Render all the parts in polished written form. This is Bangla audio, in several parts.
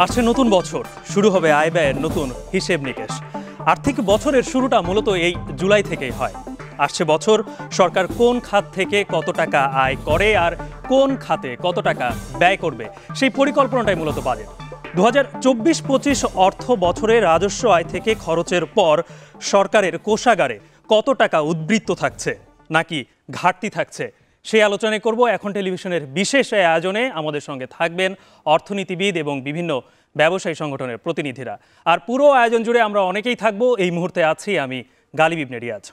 আসছে নতুন বছর, শুরু হবে আয় ব্যয়ের নতুন হিসেব নিকেশ। আর্থিক বছরের শুরুটা মূলত এই জুলাই থেকেই হয়। আসছে বছর সরকার কোন খাত থেকে কত টাকা আয় করে আর কোন খাতে কত টাকা ব্যয় করবে সেই পরিকল্পনাটাই মূলত বাজেট। 2024-25 অর্থ বছরে রাজস্ব আয় থেকে খরচের পর সরকারের কোষাগারে কত টাকা উদ্বৃত্ত থাকছে নাকি ঘাটতি থাকছে সেই আলোচনায় করব। এখন টেলিভিশনের বিশেষ আয়োজনে আমাদের সঙ্গে থাকবেন অর্থনীতিবিদ এবং বিভিন্ন ব্যবসায়ী সংগঠনের প্রতিনিধিরা। আর পুরো আয়োজন জুড়ে আমরা অনেকেই থাকবো। এই মুহূর্তে আছি আমি গালিব ইবনে রিয়াজ।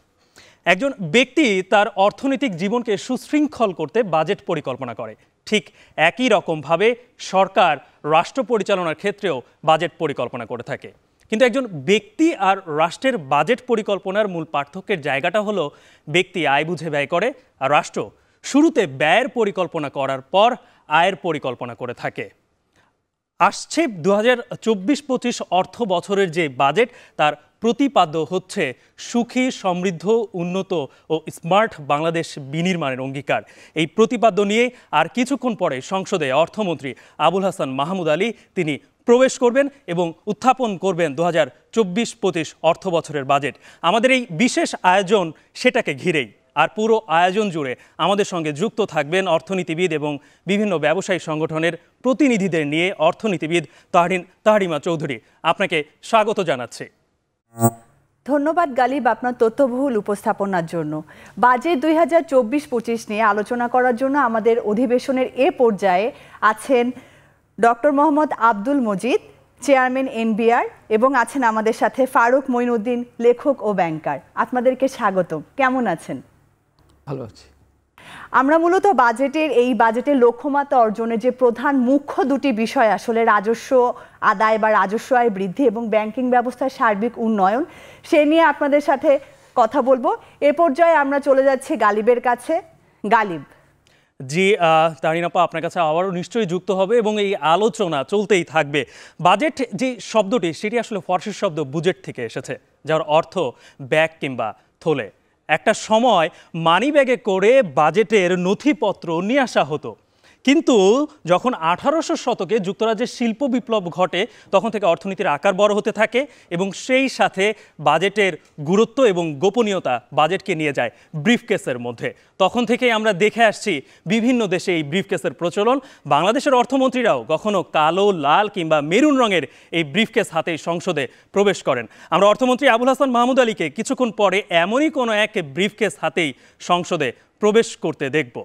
একজন ব্যক্তি তার অর্থনৈতিক জীবনকে সুশৃঙ্খল করতে বাজেট পরিকল্পনা করে, ঠিক একই রকমভাবে সরকার রাষ্ট্র পরিচালনার ক্ষেত্রেও বাজেট পরিকল্পনা করে থাকে। কিন্তু একজন ব্যক্তি আর রাষ্ট্রের বাজেট পরিকল্পনার মূল পার্থক্যের জায়গাটা হলো ব্যক্তি আয় বুঝে ব্যয় করে আর রাষ্ট্র শুরুতে ব্যয়ের পরিকল্পনা করার পর আয়ের পরিকল্পনা করে থাকে। আসছে 2024-25 অর্থ বছরের যে বাজেট তার প্রতিপাদ্য হচ্ছে সুখী, সমৃদ্ধ, উন্নত ও স্মার্ট বাংলাদেশ বিনির্মাণের অঙ্গীকার। এই প্রতিপাদ্য নিয়ে আর কিছুক্ষণ পরে সংসদে অর্থমন্ত্রী আবুল হাসান মাহমুদ আলী তিনি প্রবেশ করবেন এবং উত্থাপন করবেন 2024-25 অর্থ বছরের বাজেট। আমাদের এই বিশেষ আয়োজন সেটাকে ঘিরেই। আর পুরো আয়োজন জুড়ে আমাদের সঙ্গে যুক্ত থাকবেন অর্থনীতিবিদ এবং বিভিন্ন ব্যবসায়ী সংগঠনের প্রতিনিধিদের নিয়ে অর্থনীতিবিদ তাহরিমা চৌধুরী। আপনাকে স্বাগত জানাচ্ছি। ধন্যবাদ গালিব আপনার তথ্যবহুল উপস্থাপনার জন্য। বাজেট 2024-25 নিয়ে আলোচনা করার জন্য আমাদের অধিবেশনের এ পর্যায়ে আছেন doctor Mohammad Abdul Majid, chairman NBR, এবং আছেন আমাদের সাথে ফারুক মঈনুদ্দিন, লেখক ও ব্যাংকার। আপনাদেরকে স্বাগত। কেমন আছেন? ভালো আছি। আমরা মূলত এই বাজেটের লক্ষ্যমাত্রা অর্জনের যে প্রধান মুখ্য দুটি বিষয় আসলে রাজস্ব আদায় বা রাজস্ব আয় বৃদ্ধি এবং ব্যাংকিং ব্যবস্থার সার্বিক উন্নয়ন, সে নিয়ে আপনাদের সাথে কথা বলবো। এ পর্যায়ে আমরা চলে যাচ্ছি গালিবের কাছে। গালিব জি, তাহরিনাপা আপনার কাছে আবারও নিশ্চয়ই যুক্ত হবে এবং এই আলোচনা চলতেই থাকবে। বাজেট যে শব্দটি সেটি আসলে ফার্সি শব্দ বুজেট থেকে এসেছে, যার অর্থ ব্যাগ কিংবা থলে। একটা সময় মানি ব্যাগে করে বাজেটের নথিপত্র নিয়ে আসা হতো, কিন্তু যখন 1800 শতকে যুক্তরাজ্যের শিল্প বিপ্লব ঘটে তখন থেকে অর্থনীতির আকার বড় হতে থাকে এবং সেই সাথে বাজেটের গুরুত্ব এবং গোপনীয়তা বাজেটকে নিয়ে যায় ব্রিফকেসের মধ্যে। তখন থেকেই আমরা দেখে আসছি বিভিন্ন দেশে এই ব্রিফকেসের প্রচলন। বাংলাদেশের অর্থমন্ত্রীরাও কখনো কালো, লাল কিংবা মেরুন রঙের এই ব্রিফকেস হাতেই সংসদে প্রবেশ করেন। আমরা অর্থমন্ত্রী আবুল হাসান মাহমুদ আলীকে কিছুক্ষণ পরে এমনই কোনো এক ব্রিফকেস হাতেই সংসদে প্রবেশ করতে দেখব।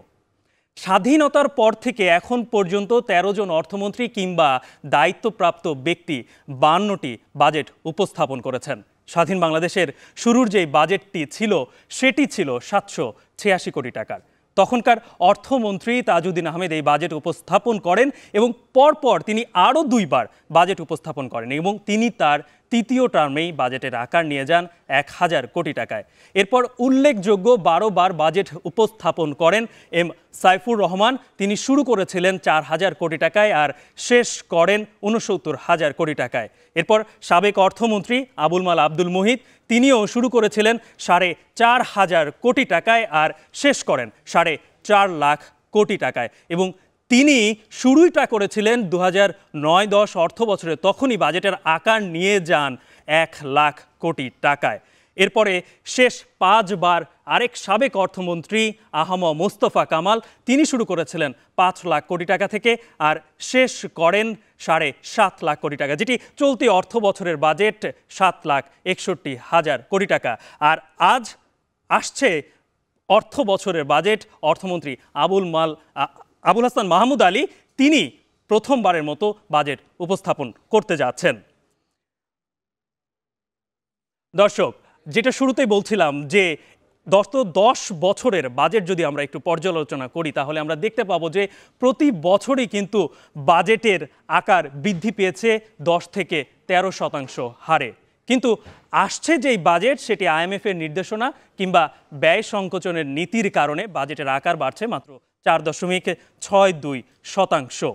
স্বাধীনতার পর থেকে এখন পর্যন্ত 13 জন অর্থমন্ত্রী কিংবা দায়িত্বপ্রাপ্ত ব্যক্তি 52টি বাজেট উপস্থাপন করেছেন। স্বাধীন বাংলাদেশের শুরুর যে বাজেটটি ছিল সেটি ছিল 786 কোটি টাকার। তখনকার অর্থমন্ত্রী তাজউদ্দিন আহমেদ এই বাজেট উপস্থাপন করেন এবং পরপর তিনি আরও 2বার বাজেট উপস্থাপন করেন এবং তিনি তার তৃতীয় টার্মেই বাজেটের আকার নিয়ে যান 1000 কোটি টাকায়। এরপর উল্লেখযোগ্য 12 বার বাজেট উপস্থাপন করেন এম সাইফুর রহমান। তিনি শুরু করেছিলেন 4000 কোটি টাকায় আর শেষ করেন 69,000 কোটি টাকায়। এরপর সাবেক অর্থমন্ত্রী আবুল মাল আব্দুল মুহিত, তিনিও শুরু করেছিলেন 4,500 কোটি টাকায় আর শেষ করেন 4.5 লাখ কোটি টাকায়। এবং তিনি শুরুটা করেছিলেন 2009-10 অর্থ বছরে, তখনই বাজেটের আকার নিয়ে যান 1 লাখ কোটি টাকায়। এরপরে শেষ 5 বার আরেক সাবেক অর্থমন্ত্রী আহম মোস্তফা কামাল, তিনি শুরু করেছিলেন 5 লাখ কোটি টাকা থেকে আর শেষ করেন 7.5 লাখ কোটি টাকা, যেটি চলতি অর্থ বছরের বাজেট 7,61,000 কোটি টাকা। আর আজ আসছে অর্থ বছরের বাজেট, অর্থমন্ত্রী আবুল হাসান মাহমুদ আলী তিনি প্রথমবারের মতো বাজেট উপস্থাপন করতে যাচ্ছেন। দর্শক, যেটা শুরুতেই বলছিলাম যে 10 বছরের বাজেট যদি আমরা একটু পর্যালোচনা করি তাহলে আমরা দেখতে পাবো যে প্রতি বছরই কিন্তু বাজেটের আকার বৃদ্ধি পেয়েছে 10 থেকে 13% হারে। কিন্তু আসছে যেই বাজেট সেটি IMF এর নির্দেশনা কিংবা ব্যয় সংকোচনের নীতির কারণে বাজেটের আকার বাড়ছে মাত্র 4.62%।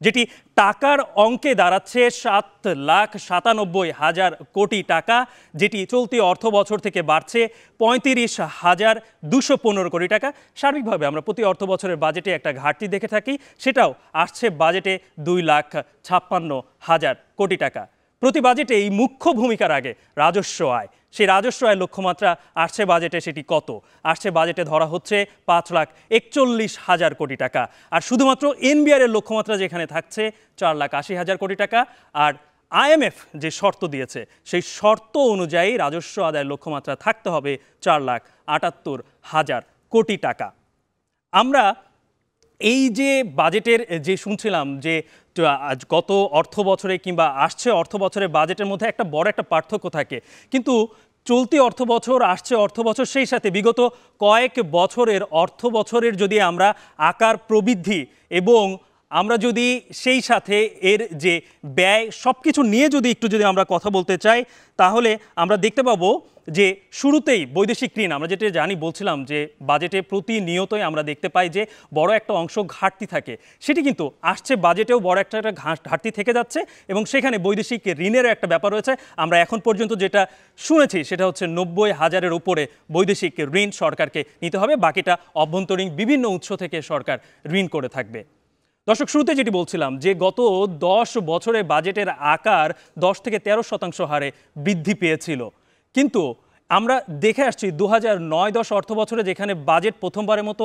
যেটি টাকার অঙ্কে দাঁড়াচ্ছে 7,97,000 কোটি টাকা, যেটি চলতি অর্থ বছর থেকে বাড়ছে 35,215 কোটি টাকা। সার্বিকভাবে আমরা প্রতি অর্থ বছরের বাজেটে একটা ঘাটতি দেখে থাকি, সেটাও আসছে বাজেটে 2,56,000 কোটি টাকা। প্রতি বাজেটে এই মুখ্য ভূমিকার আগে রাজস্ব আয়, সেই রাজস্ব আয়ের লক্ষ্যমাত্রা আসছে বাজেটে সেটি কত? আসছে বাজেটে ধরা হচ্ছে 5,41,000 কোটি টাকা। আর শুধুমাত্র এনবিআর এর লক্ষ্যমাত্রা যেখানে থাকছে 4,80,000 কোটি টাকা। আর আইএমএফ যে শর্ত দিয়েছে সেই শর্ত অনুযায়ী রাজস্ব আদায়ের লক্ষ্যমাত্রা থাকতে হবে 4,78,000 কোটি টাকা। আমরা এই যে বাজেটের যে শুনছিলাম যে গত অর্থ বছরে কিংবা আসছে অর্থ বছরের বাজেটের মধ্যে একটা বড় একটা পার্থক্য থাকে, কিন্তু চলতি অর্থ বছর, আসছে অর্থ বছর, সেই সাথে বিগত কয়েক বছরের অর্থ বছরের যদি আমরা আকার প্রবৃদ্ধি এবং আমরা যদি সেই সাথে এর যে ব্যয় সব কিছু নিয়ে যদি আমরা কথা বলতে চাই, তাহলে আমরা দেখতে পাবো যে শুরুতেই বৈদেশিক ঋণ, আমরা যেটা বলছিলাম যে বাজেটে প্রতিনিয়তই আমরা দেখতে পাই যে বড় একটা অংশ ঘাটতি থাকে, সেটি কিন্তু আসছে বাজেটেও বড় একটা ঘাটতি থেকে যাচ্ছে এবং সেখানে বৈদেশিক ঋণেরও একটা ব্যাপার রয়েছে। আমরা এখন পর্যন্ত যেটা শুনেছি সেটা হচ্ছে 90,000-এর উপরে বৈদেশিক ঋণ সরকারকে নিতে হবে, বাকিটা অভ্যন্তরীণ বিভিন্ন উৎস থেকে সরকার ঋণ করে থাকবে। দর্শক, শুরুতে যেটি বলছিলাম যে গত 10 বছরে বাজেটের আকার 10 থেকে 13% হারে বৃদ্ধি পেয়েছিল, কিন্তু আমরা দেখে আসছি 2009-10 অর্থ বছরে যেখানে বাজেট প্রথমবারের মতো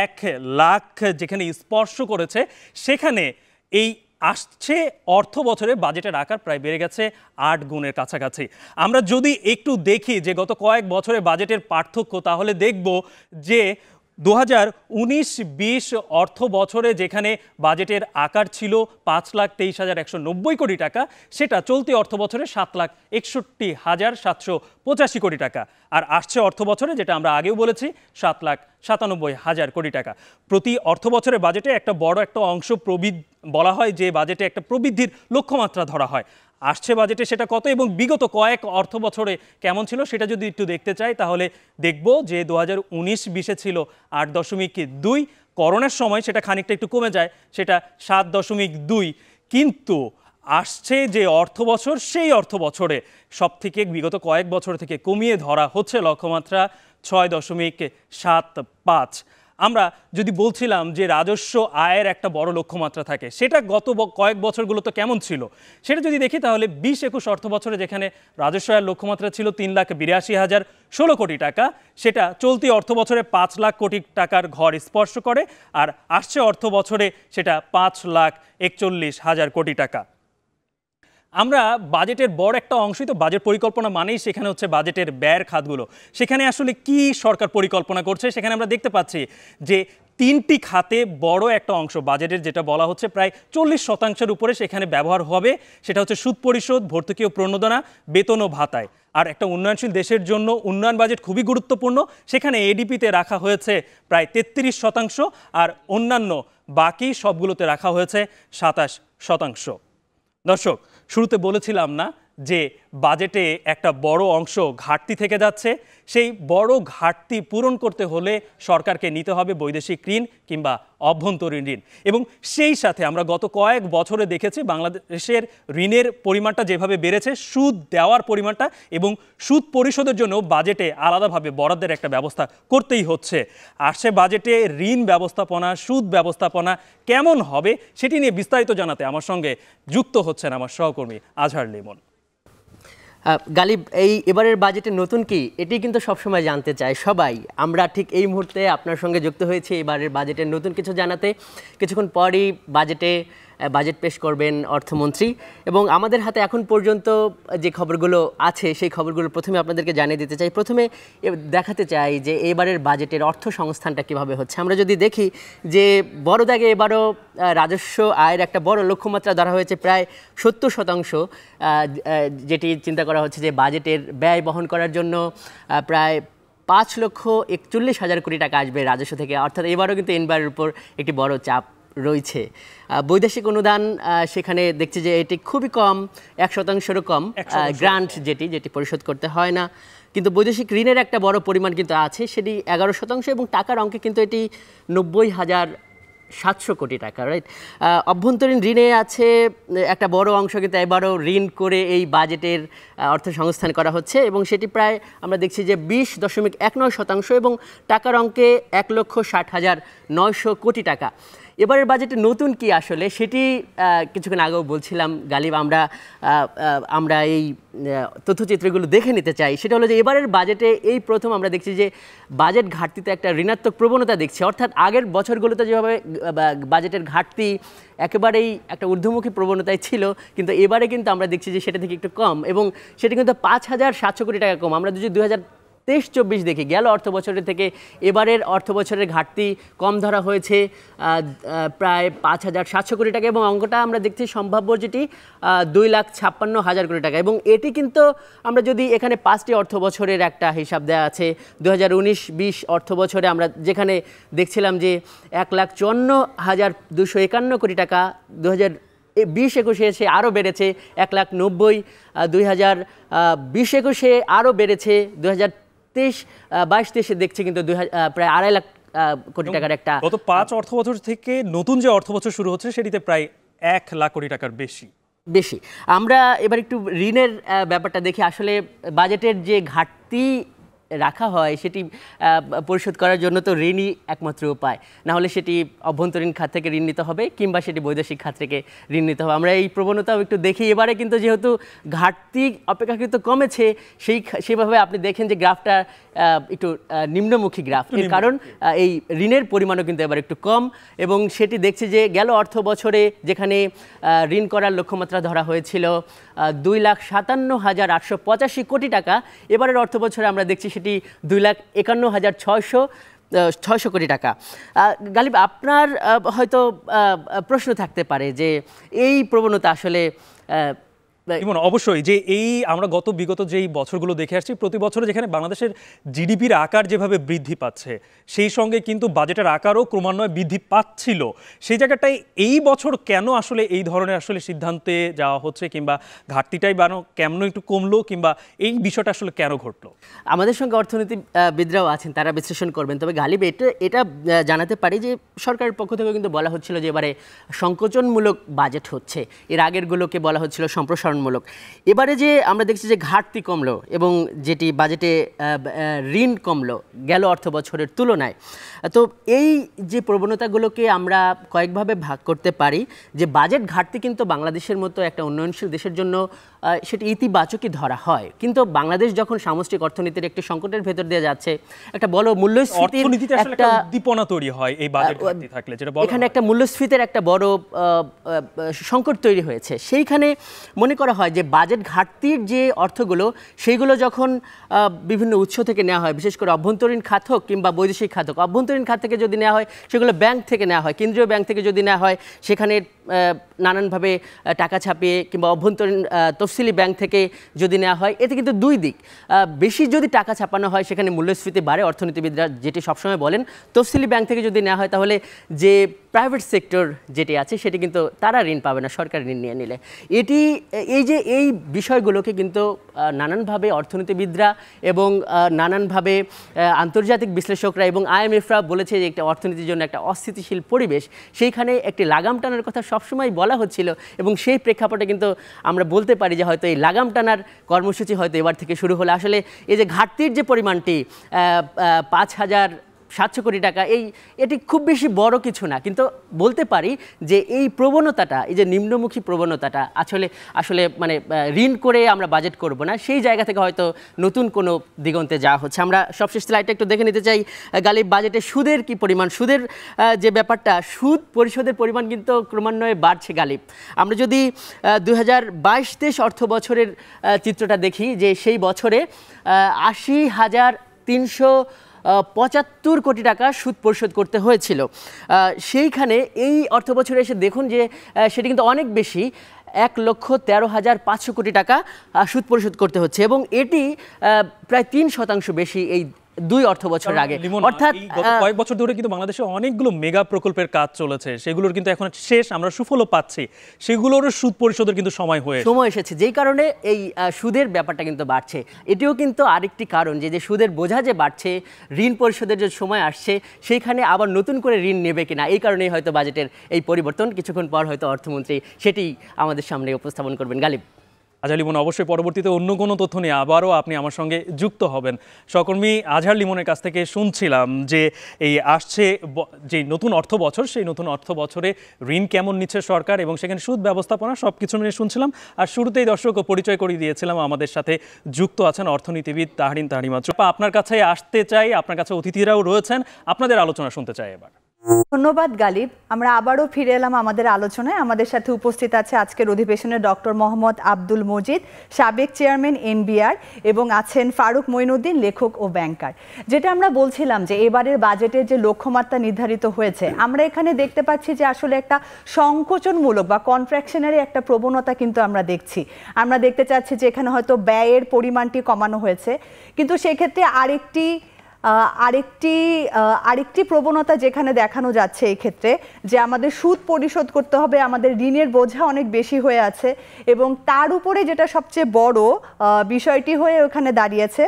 1 লাখ যেখানে স্পর্শ করেছে, সেখানে এই আসছে অর্থ বছরে বাজেটের আকার প্রায় বেড়ে গেছে 8 গুণের কাছাকাছি। আমরা যদি একটু দেখি যে গত কয়েক বছরে বাজেটের পার্থক্য, তাহলে দেখব যে 2019-20 অর্থ বছরে যেখানে বাজেটের আকার ছিল 5,23,190 কোটি টাকা, সেটা চলতি অর্থ বছরে 7,61,785 কোটি টাকা। আর আসছে অর্থ বছরে, যেটা আমরা আগেও বলেছি, 7,97,000 কোটি টাকা। প্রতি অর্থ বছরের বাজেটে একটা বড় একটা অংশ বলা হয় যে বাজেটে একটা প্রবৃদ্ধির লক্ষ্যমাত্রা ধরা হয়। আসছে বাজেটে সেটা কত এবং বিগত কয়েক অর্থ বছরে কেমন ছিল সেটা যদি একটু দেখতে চাই, তাহলে দেখব যে 2019-20 ছিল 8.2, করোনার সময় সেটা খানিকটা একটু কমে যায়, সেটা 7.2, কিন্তু আসছে যে অর্থ বছর, সেই অর্থ বছরে সব থেকে বিগত কয়েক বছর থেকে কমিয়ে ধরা হচ্ছে লক্ষ্যমাত্রা 6.75। আমরা যদি বলছিলাম যে রাজস্ব আয়ের একটা বড় লক্ষ্যমাত্রা থাকে, সেটা গত কয়েক বছরগুলো তো কেমন ছিল সেটা যদি দেখি, তাহলে 20-21 অর্থ বছরে যেখানে রাজস্ব আয়ের লক্ষ্যমাত্রা ছিল 3,82,016 কোটি টাকা, সেটা চলতি অর্থ বছরে 5 লাখ কোটি টাকার ঘর স্পর্শ করে। আর আসছে অর্থ বছরে সেটা 5,41,000 কোটি টাকা। আমরা বাজেটের বড় একটা অংশই তো বাজেট পরিকল্পনা মানেই সেখানে হচ্ছে বাজেটের ব্যয়ের খাতগুলো, সেখানে আসলে কি সরকার পরিকল্পনা করছে, সেখানে আমরা দেখতে পাচ্ছি যে 3টি খাতে বড় একটা অংশ বাজেটের, যেটা বলা হচ্ছে প্রায় 40% উপরে সেখানে ব্যবহার হবে, সেটা হচ্ছে সুদ পরিশোধ, ভর্তুকি ও প্রণোদনা, বেতন ও ভাতায়। আর একটা উন্নয়নশীল দেশের জন্য উন্নয়ন বাজেট খুবই গুরুত্বপূর্ণ, সেখানে এডিপিতে রাখা হয়েছে প্রায় 33%, আর অন্যান্য বাকি সবগুলোতে রাখা হয়েছে 27%। দর্শক, শুরুতে বলেছিলাম না যে বাজেটে একটা বড় অংশ ঘাটতি থেকে যাচ্ছে, সেই বড় ঘাটতি পূরণ করতে হলে সরকারকে নিতে হবে বৈদেশিক ঋণ কিংবা অভ্যন্তরীণ ঋণ। এবং সেই সাথে আমরা গত কয়েক বছরে দেখেছি বাংলাদেশের ঋণের পরিমাণটা যেভাবে বেড়েছে, সুদ দেওয়ার পরিমাণটা এবং সুদ পরিশোধের জন্য বাজেটে আলাদাভাবে বরাদ্দের একটা ব্যবস্থা করতেই হচ্ছে। আসছে বাজেটে ঋণ ব্যবস্থাপনা, সুদ ব্যবস্থাপনা কেমন হবে সেটি নিয়ে বিস্তারিত জানাতে আমার সঙ্গে যুক্ত হচ্ছেন আমার সহকর্মী আজহার লিমন। গালিব, এবারের বাজেটে নতুন কি, এটি কিন্তু সবসময় জানতে চায় সবাই। আমরা ঠিক এই মুহূর্তে আপনার সঙ্গে যুক্ত হয়েছি এবারের বাজেটের নতুন কিছু জানাতে। কিছুক্ষণ পরই বাজেট পেশ করবেন অর্থমন্ত্রী, এবং আমাদের হাতে এখন পর্যন্ত যে খবরগুলো আছে সেই খবরগুলো প্রথমে আপনাদেরকে জানিয়ে দিতে চাই। প্রথমে দেখাতে চাই যে এবারের বাজেটের অর্থ সংস্থানটা কীভাবে হচ্ছে। আমরা যদি দেখি যে বড় দাগে এবারও রাজস্ব আয়ের একটা বড় লক্ষ্যমাত্রা ধরা হয়েছে প্রায় 70%, যেটি চিন্তা করা হচ্ছে যে বাজেটের ব্যয় বহন করার জন্য প্রায় 5,41,000 কোটি টাকা আসবে রাজস্ব থেকে। অর্থাৎ এবারও কিন্তু এনবিআরের উপর একটি বড় চাপ রয়েছে। বৈদেশিক অনুদান সেখানে দেখছি যে এটি খুবই কম, 1%-এরও কম গ্রান্ট, যেটি পরিশোধ করতে হয় না। কিন্তু বৈদেশিক ঋণের একটা বড় পরিমাণ কিন্তু আছে, সেটি 11%, এবং টাকার অঙ্কে কিন্তু এটি 90,000 700 কোটি টাকা, রাইট? অভ্যন্তরীণ ঋণে আছে একটা বড় অংশ, কিন্তু এবারও ঋণ করে এই বাজেটের অর্থ সংস্থান করা হচ্ছে এবং সেটি প্রায় আমরা দেখছি যে 20.19% এবং টাকার অঙ্কে 1,60,900 কোটি টাকা। এবারের বাজেটে নতুন কি আসলে সেটি কিছুক্ষণ আগেও বলছিলাম গালিব, আমরা এই তথ্যচিত্রগুলো দেখে নিতে চাই। সেটা হলো যে এবারের বাজেটে এই প্রথম আমরা দেখছি যে বাজেট ঘাটতিতে একটা ঋণাত্মক প্রবণতা দেখছি, অর্থাৎ আগের বছরগুলোতে যেভাবে বাজেটের ঘাটতি একেবারেই একটা ঊর্ধ্বমুখী প্রবণতায় ছিল, কিন্তু এবারে কিন্তু আমরা দেখছি যে সেটা থেকে একটু কম এবং সেটা কিন্তু 5,700 কোটি টাকা কম। আমরা যদি 2023-24 দেখি, গেল অর্থ বছরের থেকে এবারের অর্থ বছরের ঘাটতি কম ধরা হয়েছে প্রায় 5,700 কোটি টাকা এবং অঙ্কটা আমরা দেখছি সম্ভাব্য যেটি 2,56,000 কোটি টাকা। এবং এটি কিন্তু আমরা যদি এখানে 5টি অর্থ বছরের একটা হিসাব দেওয়া আছে, 2019-20 অর্থ বছরে আমরা যেখানে দেখছিলাম যে 1,54,251 কোটি টাকা, 2020-21 এসে আরও বেড়েছে 1,90,000, 2020-21 আরও বেড়েছে, 2023-22 দেখছি কিন্তু প্রায় 2.5 লাখ কোটি টাকার একটা। গত 5 অর্থ বছর থেকে নতুন যে অর্থ বছর শুরু হচ্ছে সেটিতে প্রায় 1 লাখ কোটি টাকার বেশি। আমরা এবার একটু ঋণের ব্যাপারটা দেখি। আসলে বাজেটের যে ঘাটতি রাখা হয় সেটি পরিশোধ করার জন্য তো ঋণই একমাত্র উপায়, না হলে সেটি অভ্যন্তরীণ খাত থেকে ঋণ নিতে হবে কিংবা সেটি বৈদেশিক খাত থেকে ঋণ নিতে হবে। আমরা এই প্রবণতাও একটু দেখি। এবারে কিন্তু যেহেতু ঘাটতি অপেক্ষাকৃত কমেছে, সেইভাবে আপনি দেখেন যে গ্রাফটা একটু নিম্নমুখী গ্রাফ, এর কারণ এই ঋণের পরিমাণও কিন্তু এবার একটু কম এবং সেটি দেখছি যে গেল অর্থ বছরে যেখানে ঋণ করার লক্ষ্যমাত্রা ধরা হয়েছিল 2,57,885 কোটি টাকা, এবারের অর্থ বছরে আমরা দেখছি সেটি 2,51,600 কোটি টাকা। গালিব, আপনার হয়তো প্রশ্ন থাকতে পারে যে এই প্রবণতা আসলে অবশ্যই যে আমরা বিগত যেই বছরগুলো দেখে আসছি, প্রতি বছরে যেখানে বাংলাদেশের জিডিপির আকার যেভাবে বৃদ্ধি পাচ্ছে সেই সঙ্গে কিন্তু বাজেটের আকারও ক্রমান্বয়ে বৃদ্ধি পাচ্ছিল, সেই জায়গাটাই এই বছর কেন আসলে এই ধরনের আসলে সিদ্ধান্তে যাওয়া হচ্ছে কিংবা ঘাটতিটাই কেমন একটু কমলো কিংবা এই বিষয়টা আসলে কেন ঘটলো? আমাদের সঙ্গে অর্থনীতিবিদরাও আছেন, তারা বিশ্লেষণ করবেন। তবে গালিব, এটা জানাতে পারি যে সরকারের পক্ষ থেকে কিন্তু বলা হচ্ছিল যে এবারে সংকোচনমূলক বাজেট হচ্ছে, এর আগেরগুলোকে বলা হচ্ছিল সম্প্রসারণমূলক। এবারে যে আমরা দেখছি যে ঘাটতি কমলো এবং যেটি বাজেটে ঋণ কমলো গেল অর্থ বছরের তুলনায়, তো এই যে প্রবণতাগুলোকে আমরা কয়েকভাবে ভাগ করতে পারি যে বাজেট ঘাটতি কিন্তু বাংলাদেশের মতো একটা উন্নয়নশীল দেশের জন্য সেটি ইতিবাচকই ধরা হয়, কিন্তু বাংলাদেশ যখন সামষ্টিক অর্থনীতির একটি সংকটের ভেতর দিয়ে যাচ্ছে, একটা বড় মূল্যস্ফীতির একটা উদ্দীপনা তৈরি হয় এই বাজেট ঘাটতি থাকলে, যেটা এখানে একটা মূল্যস্ফীতির একটা বড় সংকট তৈরি হয়েছে। সেইখানে মনে করা হয় যে বাজেট ঘাটতির যে অর্থগুলো সেইগুলো যখন বিভিন্ন উৎস থেকে নেওয়া হয়, বিশেষ করে অভ্যন্তরীণ খাত হোক কিংবা বৈদেশিক খাত হোক, অভ্যন্তরীণ খাত থেকে যদি নেওয়া হয় সেগুলো ব্যাংক থেকে নেওয়া হয়, কেন্দ্রীয় ব্যাংক থেকে যদি নেওয়া হয় সেখানে নানানভাবে টাকা ছাপিয়ে কিংবা অভ্যন্তরীণ তফসিলি ব্যাংক থেকে যদি নেওয়া হয়, এতে কিন্তু দুই দিক। বেশি যদি টাকা ছাপানো হয় সেখানে মূল্যস্ফীতি বাড়ে, অর্থনীতিবিদরা যেটি সবসময় বলেন। তফসিলি ব্যাংক থেকে যদি নেওয়া হয় তাহলে যে প্রাইভেট সেক্টর যেটি আছে সেটি কিন্তু তারা ঋণ পাবে না সরকার ঋণ নিয়ে নিলে। এই বিষয়গুলোকে কিন্তু নানানভাবে অর্থনীতিবিদরা এবং নানানভাবে আন্তর্জাতিক বিশ্লেষকরা এবং IMFরা বলেছে যে একটা অর্থনীতির জন্য একটা অস্থিতিশীল পরিবেশ, সেইখানে একটি লাগাম টানার কথা সবসময় বলা হচ্ছিল এবং সেই প্রেক্ষাপটে কিন্তু আমরা বলতে পারি যে হয়তো এই লাগাম টানার কর্মসূচি হয়তো এবার থেকে শুরু হলে আসলে এই যে ঘাটতির যে পরিমাণটি 5,700 কোটি টাকা, এটি খুব বেশি বড় কিছু না, কিন্তু বলতে পারি যে এই প্রবণতাটা, এই যে নিম্নমুখী প্রবণতাটা আসলে মানে ঋণ করে আমরা বাজেট করব না, সেই জায়গা থেকে হয়তো নতুন কোনো দিগন্তে যাওয়া হচ্ছে। আমরা সবশেষ স্লাইডটা একটু দেখে নিতে চাই গালিব, বাজেটে সুদের কি পরিমাণ, সুদের যে ব্যাপারটা, সুদ পরিশোধের পরিমাণ কিন্তু ক্রমান্বয়ে বাড়ছে গালিব। আমরা যদি 2022-23 অর্থ বছরের চিত্রটা দেখি, যে সেই বছরে 80,375 কোটি টাকা সুদ পরিশোধ করতে হয়েছিল, সেইখানে এই অর্থ বছরে এসে দেখুন যে সেটি কিন্তু অনেক বেশি, 1,13,500 কোটি টাকা সুদ পরিশোধ করতে হচ্ছে এবং এটি প্রায় 3% বেশি এই 2 অর্থ বছর আগে। অর্থাৎ গত কয়েক বছর ধরে কিন্তু বাংলাদেশে অনেকগুলো মেগা প্রকল্পের কাজ চলেছে, সেগুলোর কিন্তু এখন শেষ, আমরা সুফলও পাচ্ছি, সেগুলোর সুদ পরিশোধের কিন্তু সময় এসেছে, যেই কারণে এই সুদের ব্যাপারটা কিন্তু বাড়ছে। এটিও কিন্তু আরেকটি কারণ যে সুদের বোঝা যে বাড়ছে, ঋণ পরিশোধের যে সময় আসছে, সেইখানে আবার নতুন করে ঋণ নেবে কিনা, এই কারণেই হয়তো বাজেটের এই পরিবর্তন। কিছুক্ষণ পর হয়তো অর্থমন্ত্রী সেটি আমাদের সামনে উপস্থাপন করবেন। গালিব, আজহার লিমন, অবশ্যই পরবর্তীতে অন্য কোনো তথ্য নিয়ে আবারও আপনি আমার সঙ্গে যুক্ত হবেন। সহকর্মী আজহার লিমনের কাছ থেকে শুনছিলাম যে এই আসছে যে নতুন অর্থ বছর, সেই নতুন অর্থ বছরে ঋণ কেমন নিচ্ছে সরকার এবং সেখানে সুদ ব্যবস্থাপনা সব কিছু নিয়ে শুনছিলাম। আর শুরুতেই দর্শক পরিচয় করিয়ে দিয়েছিলাম, আমাদের সাথে যুক্ত আছেন অর্থনীতিবিদ তাহরিন তাহরিমা। আপনার কাছে আসতে চাই, আপনার কাছে অতিথিরাও রয়েছেন, আপনাদের আলোচনা শুনতে চাই এবার। ধন্যবাদ গালিব। আমরা আবারও ফিরে এলাম আমাদের আলোচনায়। আমাদের সাথে উপস্থিত আছে আজকের অধিবেশনে ডক্টর মোহাম্মদ আব্দুল মজিদ, সাবেক চেয়ারম্যান এনবিআর, এবং আছেন ফারুক মঈনুদ্দিন, লেখক ও ব্যাংকার। যেটা আমরা বলছিলাম যে এবারের বাজেটের যে লক্ষ্যমাত্রা নির্ধারিত হয়েছে, আমরা এখানে দেখতে পাচ্ছি যে আসলে একটা সংকোচনমূলক বা কন্ট্রাকশনারি একটা প্রবণতা কিন্তু আমরা দেখছি। আমরা দেখতে চাচ্ছি যে এখানে হয়তো ব্যয়ের পরিমাণটি কমানো হয়েছে, কিন্তু সেক্ষেত্রে আরেকটি প্রবণতা যেখানে দেখানো যাচ্ছে এই ক্ষেত্রে, যে আমাদের সুদ পরিশোধ করতে হবে, আমাদের ঋণের বোঝা অনেক বেশি হয়ে আছে, এবং তার উপরে যেটা সবচেয়ে বড় বিষয়টি হয়ে ওখানে দাঁড়িয়েছে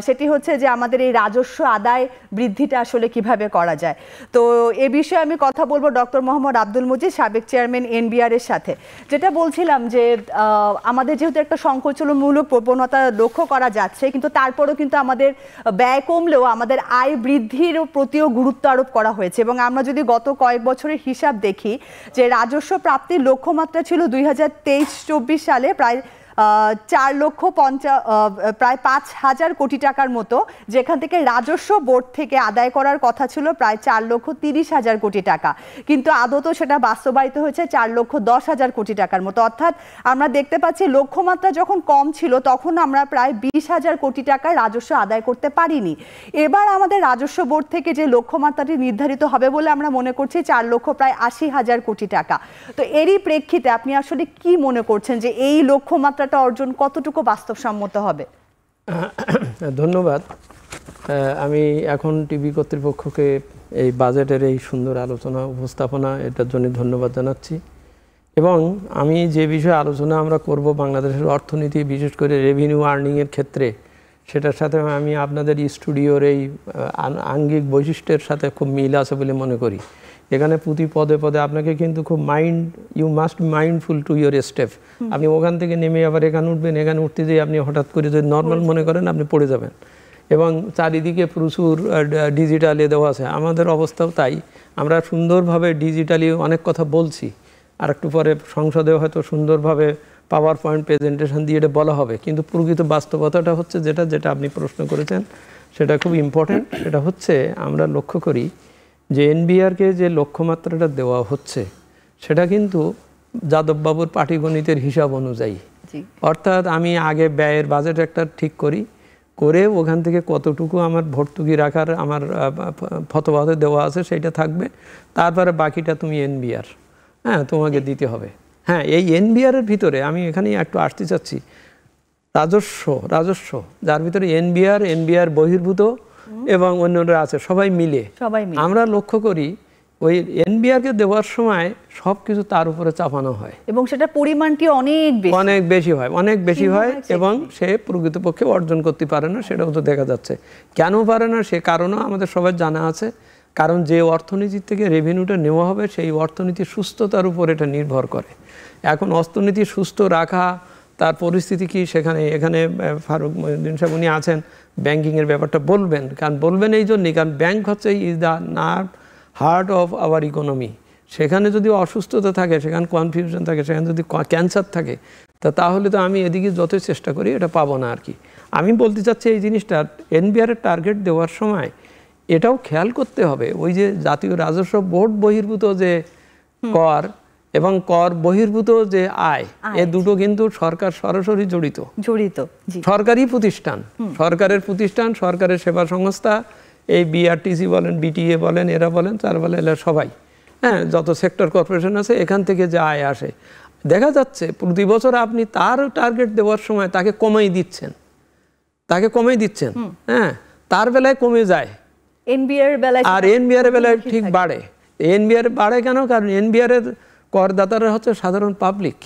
সেটি হচ্ছে যে আমাদের এই রাজস্ব আদায় বৃদ্ধিটা আসলে কিভাবে করা যায়। তো এ বিষয়ে আমি কথা বলবো ডক্টর মোহাম্মদ আব্দুল মজিদ, সাবেক চেয়ারম্যান এনবিআর এর সাথে। যেটা বলছিলাম যে আমাদের যেহেতু একটা সংকোচনমূলক প্রবণতা লক্ষ্য করা যাচ্ছে, কিন্তু তারপরেও কিন্তু আমাদের ব্যয় কমলেও আমাদের আয় বৃদ্ধির প্রতিও গুরুত্ব আরোপ করা হয়েছে। এবং আমরা যদি গত কয়েক বছরের হিসাব দেখি, যে রাজস্ব প্রাপ্তির লক্ষ্যমাত্রা ছিল 2023-24 সালে প্রায় 5,000 কোটি টাকার মতো, যেখান থেকে রাজস্ব বোর্ড থেকে আদায় করার কথা ছিল প্রায় 4,30,000 কোটি টাকা, কিন্তু আদত সেটা বাস্তবায়িত হয়েছে 4,10,000 কোটি টাকার মতো। অর্থাৎ আমরা দেখতে পাচ্ছি লক্ষ্যমাত্রা যখন কম ছিল তখন আমরা প্রায় 20,000 কোটি টাকা রাজস্ব আদায় করতে পারিনি। এবার আমাদের রাজস্ব বোর্ড থেকে যে লক্ষ্যমাত্রাটি নির্ধারিত হবে বলে আমরা মনে করছি 4,80,000 কোটি টাকা। তো এরই প্রেক্ষিতে আপনি আসলে কি মনে করছেন যে এই লক্ষ্যমাত্রা অর্জন কতটুকু বাস্তবসম্মত হবে? ধন্যবাদ। আমি এখন টিভি কর্তৃপক্ষকে এই বাজেটের এই সুন্দর আলোচনা উপস্থাপনা এটার জন্য ধন্যবাদ জানাচ্ছি। এবং আমি যে বিষয়ে আলোচনা আমরা করব বাংলাদেশের অর্থনীতি, বিশেষ করে রেভিনিউ আর্নিংয়ের ক্ষেত্রে, সেটার সাথে আমি আপনাদের স্টুডিওর এই আঙ্গিক বৈশিষ্ট্যের সাথে খুব মিল আছে বলে মনে করি। এখানে প্রতি পদে পদে আপনাকে কিন্তু খুব you must mindful to your step. আপনি ওখান থেকে নেমে আবার এখানে উঠবেন, এখানে উঠতে যেয়ে আপনি হঠাৎ করে যদি নর্মাল মনে করেন আপনি পড়ে যাবেন। এবং চারিদিকে প্রচুর ডিজিটালি দেওয়া আছে, আমাদের অবস্থাও তাই। আমরা সুন্দরভাবে ডিজিটালি অনেক কথা বলছি, আর একটু পরে সংসদে হয়তো সুন্দরভাবে পাওয়ার পয়েন্ট প্রেজেন্টেশন দিয়ে এটা বলা হবে, কিন্তু প্রকৃত বাস্তবতাটা হচ্ছে যেটা আপনি প্রশ্ন করেছেন সেটা খুব ইম্পর্টেন্ট। সেটা হচ্ছে আমরা লক্ষ্য করি যে এনবিআরকে যে লক্ষ্যমাত্রাটা দেওয়া হচ্ছে সেটা কিন্তু যাদববাবুর পাটিগণিতের হিসাব অনুযায়ী, অর্থাৎ আমি আগে ব্যয়ের বাজেট একটা ঠিক করে ওখান থেকে কতটুকু আমার ভর্তুকি রাখার আমার ফতোয়াতে দেওয়া আছে সেইটা থাকবে, তারপরে বাকিটা তুমি এনবিআর তোমাকে দিতে হবে। এই এনবিআরের ভিতরে আমি এখানেই একটু আসতে চাচ্ছি, রাজস্ব যার ভিতরে এনবিআর বহির্ভূত এবং অন্যরা আছে, সবাই মিলে আমরা লক্ষ্য করি ওই এনবিআরকে দেওয়ার সময় সবকিছু তার উপরে চাপানো হয় এবং সেটা পরিমাণটি অনেক বেশি হয় এবং সে প্রকৃতপক্ষে অর্জন করতে পারে না। সেটাও তো দেখা যাচ্ছে। কেন পারে না সে কারণও আমাদের সবার জানা আছে, কারণ যে অর্থনীতির থেকে রেভিনিউটা নেওয়া হবে সেই অর্থনীতির সুস্থতার উপর এটা নির্ভর করে। এখন অর্থনীতি সুস্থ রাখা তার পরিস্থিতি কি, এখানে ফারুক মঈনুদ্দিন সাহেব উনি আছেন, ব্যাংকিংয়ের ব্যাপারটা বলবেন। কারণ বলবেন এই জন্যই, কারণ ব্যাংক হচ্ছে is the heart of our economy. সেখানে যদি অসুস্থতা থাকে, সেখানে কনফিউশন থাকে, সেখানে যদি ক্যান্সার থাকে, তাহলে তো আমি এদিকে যত চেষ্টা করি এটা পাবো না আর কি। আমি বলতে চাচ্ছি এই জিনিসটা এনবিআরের টার্গেট দেওয়ার সময় এটাও খেয়াল করতে হবে, ওই যে জাতীয় রাজস্ব বোর্ড বহির্ভূত যে কর এবং কর বহির্ভূত যে আয়, এ দুটো কিন্তু সরকার সরাসরি জড়িত। সরকারি প্রতিষ্ঠান, সরকারের সেবা সংস্থা, এই বিআরটিসি বলেন, বিটিএ বলেন, এরা বলেন, তারা বলেন, এরা সবাই যত সেক্টর কর্পোরেশন আছে এখান থেকে যে আয় আসে, দেখা যাচ্ছে প্রতি বছর আপনি তার টার্গেট দেওয়ার সময় তাকে কমাই দিচ্ছেন। তার বেলায় কমে যায়, এনবিআর বেলায় আর এনবিআর বেলায় ঠিক বাড়ে। এনবিআর বাড়ে কেন? কারণ এনবিআর এর করদাতারা হচ্ছে সাধারণ পাবলিক,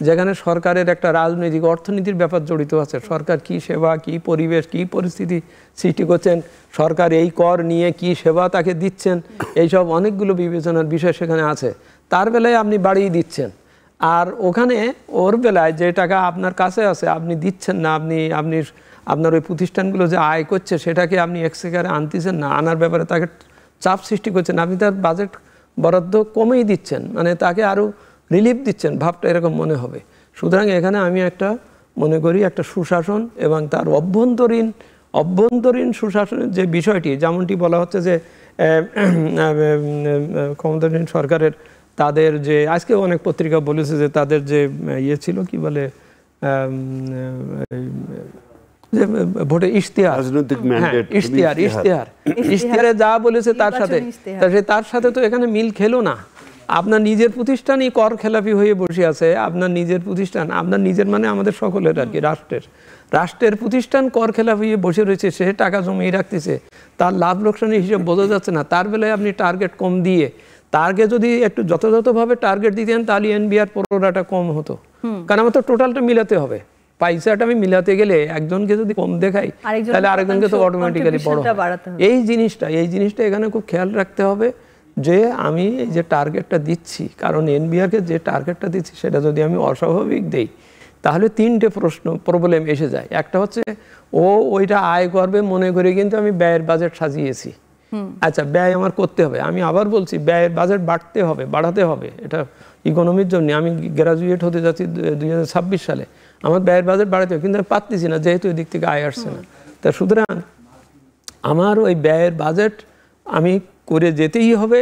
যেখানে সরকারের একটা রাজনৈতিক অর্থনীতির ব্যাপার জড়িত আছে। সরকার কি সেবা, কি পরিবেশ, কি পরিস্থিতি সৃষ্টি করছেন, সরকার এই কর নিয়ে কি সেবা তাকে দিচ্ছেন, এইসব অনেকগুলো বিবেচনার বিষয় সেখানে আছে। তার বেলায় আপনি বাড়িয়ে দিচ্ছেন, আর ওখানে ওর বেলায় যে টাকা আপনার কাছে আছে আপনি দিচ্ছেন না, আপনি আপনার ওই প্রতিষ্ঠানগুলো যে আয় করছে সেটাকে আপনি এক্সেকারে আনতেছেন না, আনার ব্যাপারে তাকে চাপ সৃষ্টি করছেন, আপনি তার বাজেট বরাদ্দ কমেই দিচ্ছেন, মানে তাকে আরও রিলিফ দিচ্ছেন, ভাবটা এরকম মনে হবে। সুতরাং এখানে আমি একটা মনে করি একটা সুশাসন এবং তার অভ্যন্তরীণ সুশাসনের যে বিষয়টি, যেমনটি বলা হচ্ছে যে ক্ষমতাসীন সরকারের তাদের যে আজকে অনেক পত্রিকা বলেছে যে তাদের যে ইয়ে ছিল কি বলে ভোটে ইশতেহার, ইশতেহারে যা বলেছে তার সাথে তো এখানে মিল খেলো না। আপনার নিজের প্রতিষ্ঠানই কর খেলাপি হয়ে বসে আছে, আপনার নিজের প্রতিষ্ঠান, আপনার নিজের মানে আমাদের সকলের আর কি, রাষ্ট্রের প্রতিষ্ঠান কর খেলাপি হয়ে বসে রয়েছে, সে টাকা জমিয়ে রাখতেছে, তার লাভ লোকসানের হিসেবে বোঝা যাচ্ছে না। তার বেলায় আপনি টার্গেট কম দিয়ে তারকে যদি একটু যথাযথভাবে টার্গেট দিতেন তাহলে এনবিআর পড়াটা কম হতো। কারণ আমার তো টোটালটা মিলাতে হবে, পয়সাটা আমি মিলাতে গেলে একজনকে যদি কম দেখাই তাহলে আরেকজনকে তো অটোমেটিক্যালি বড়। এই জিনিসটা এখানে খুব খেয়াল রাখতে হবে যে আমি এই যে টার্গেটটা দিচ্ছি, কারণ এনবিআরকে যে টার্গেটটা দিচ্ছি সেটা যদি আমি অস্বাভাবিক দেই তাহলে তিনটে প্রবলেম এসে যায়। একটা হচ্ছে ওইটা আয় করবে মনে করে কিন্তু আমি ব্যয়ের বাজেট সাজিয়েছি, আচ্ছা ব্যয় আমার করতে হবে, আমি আবার বলছি ব্যয়ের বাজেট বাড়াতে হবে, এটা ইকোনমির জন্য। আমি গ্রাজুয়েট হতে যাচ্ছি 2026 সালে, আমার ব্যয়ের বাজেট বাড়াতে হবে, কিন্তু আমি পারতেছি না যেহেতু এদিক থেকে আয় আসছে না। তা সুতরাং আমার ওই ব্যয়ের বাজেট আমি করে যেতেই হবে।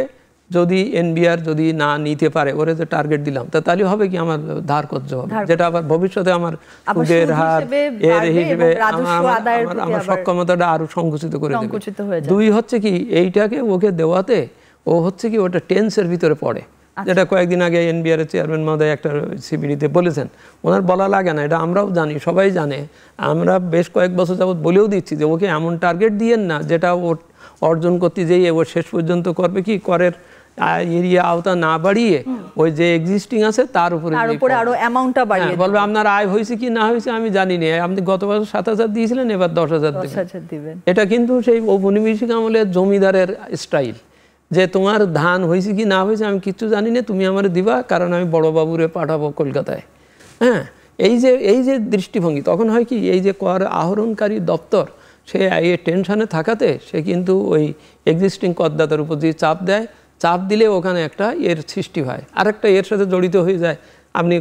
যদি এনবিআর যদি না নিতে পারে, ওরে যে টার্গেট দিলাম তাহলে হবে কি আমার ধার করতে হবে, যেটা আবার ভবিষ্যতে আমার সুদের হার এর হিসেবে আমার সক্ষমতাটা আরো সংকুচিত করে দেবে। দুই হচ্ছে কি এইটাকে ওকে দেওয়াতে ও হচ্ছে কি ওটা টেন্সের ভিতরে পড়ে, যেটা কয়েকদিন আগে এনবিআর এর চেয়ারম্যান মহোদয় একটা সিবিডিতে বলেছেন। ওনার বলা লাগে না, এটা আমরাও জানি, সবাই জানে, আমরা বেশ কয়েক বছর যাবত বলেও দিচ্ছি যে ওকে এমন টার্গেট দিয়েন না যেটা ও অর্জন করতে যেয়ে ও শেষ পর্যন্ত করবে কি করের এরিয়া আওতা না বাড়িয়ে ওই যে এক্সিস্টিং আছে তার উপরে আরো অ্যামাউন্টটা বাড়িয়ে বলবে আপনার আয় হয়েছে কি না হয়েছে আমি জানি না, আপনি গত বছর 7,000 দিয়েছিলেন এবার 10,000 দিবেন। এটা কিন্তু সেই ঔপনিবেশিক আমলের জমিদারের স্টাইল, যে তোমার ধান হয়েছে কি না হয়েছে আমি কিচ্ছু জানি না, তুমি আমার দিবা, কারণ আমি বড় বাবুরে পাঠাবো কলকাতায়। হ্যাঁ, এই যে দৃষ্টিভঙ্গি, তখন হয় কি এই যে কর আহরণকারী দপ্তর সে এই টেনশনে থাকাতে সে কিন্তু ওই এক্সিস্টিং করদাতার উপর যে চাপ দিলে ওখানে একটা এর সৃষ্টি হয়। আরেকটা এর সাথে জড়িত হয়ে যায়, আপনি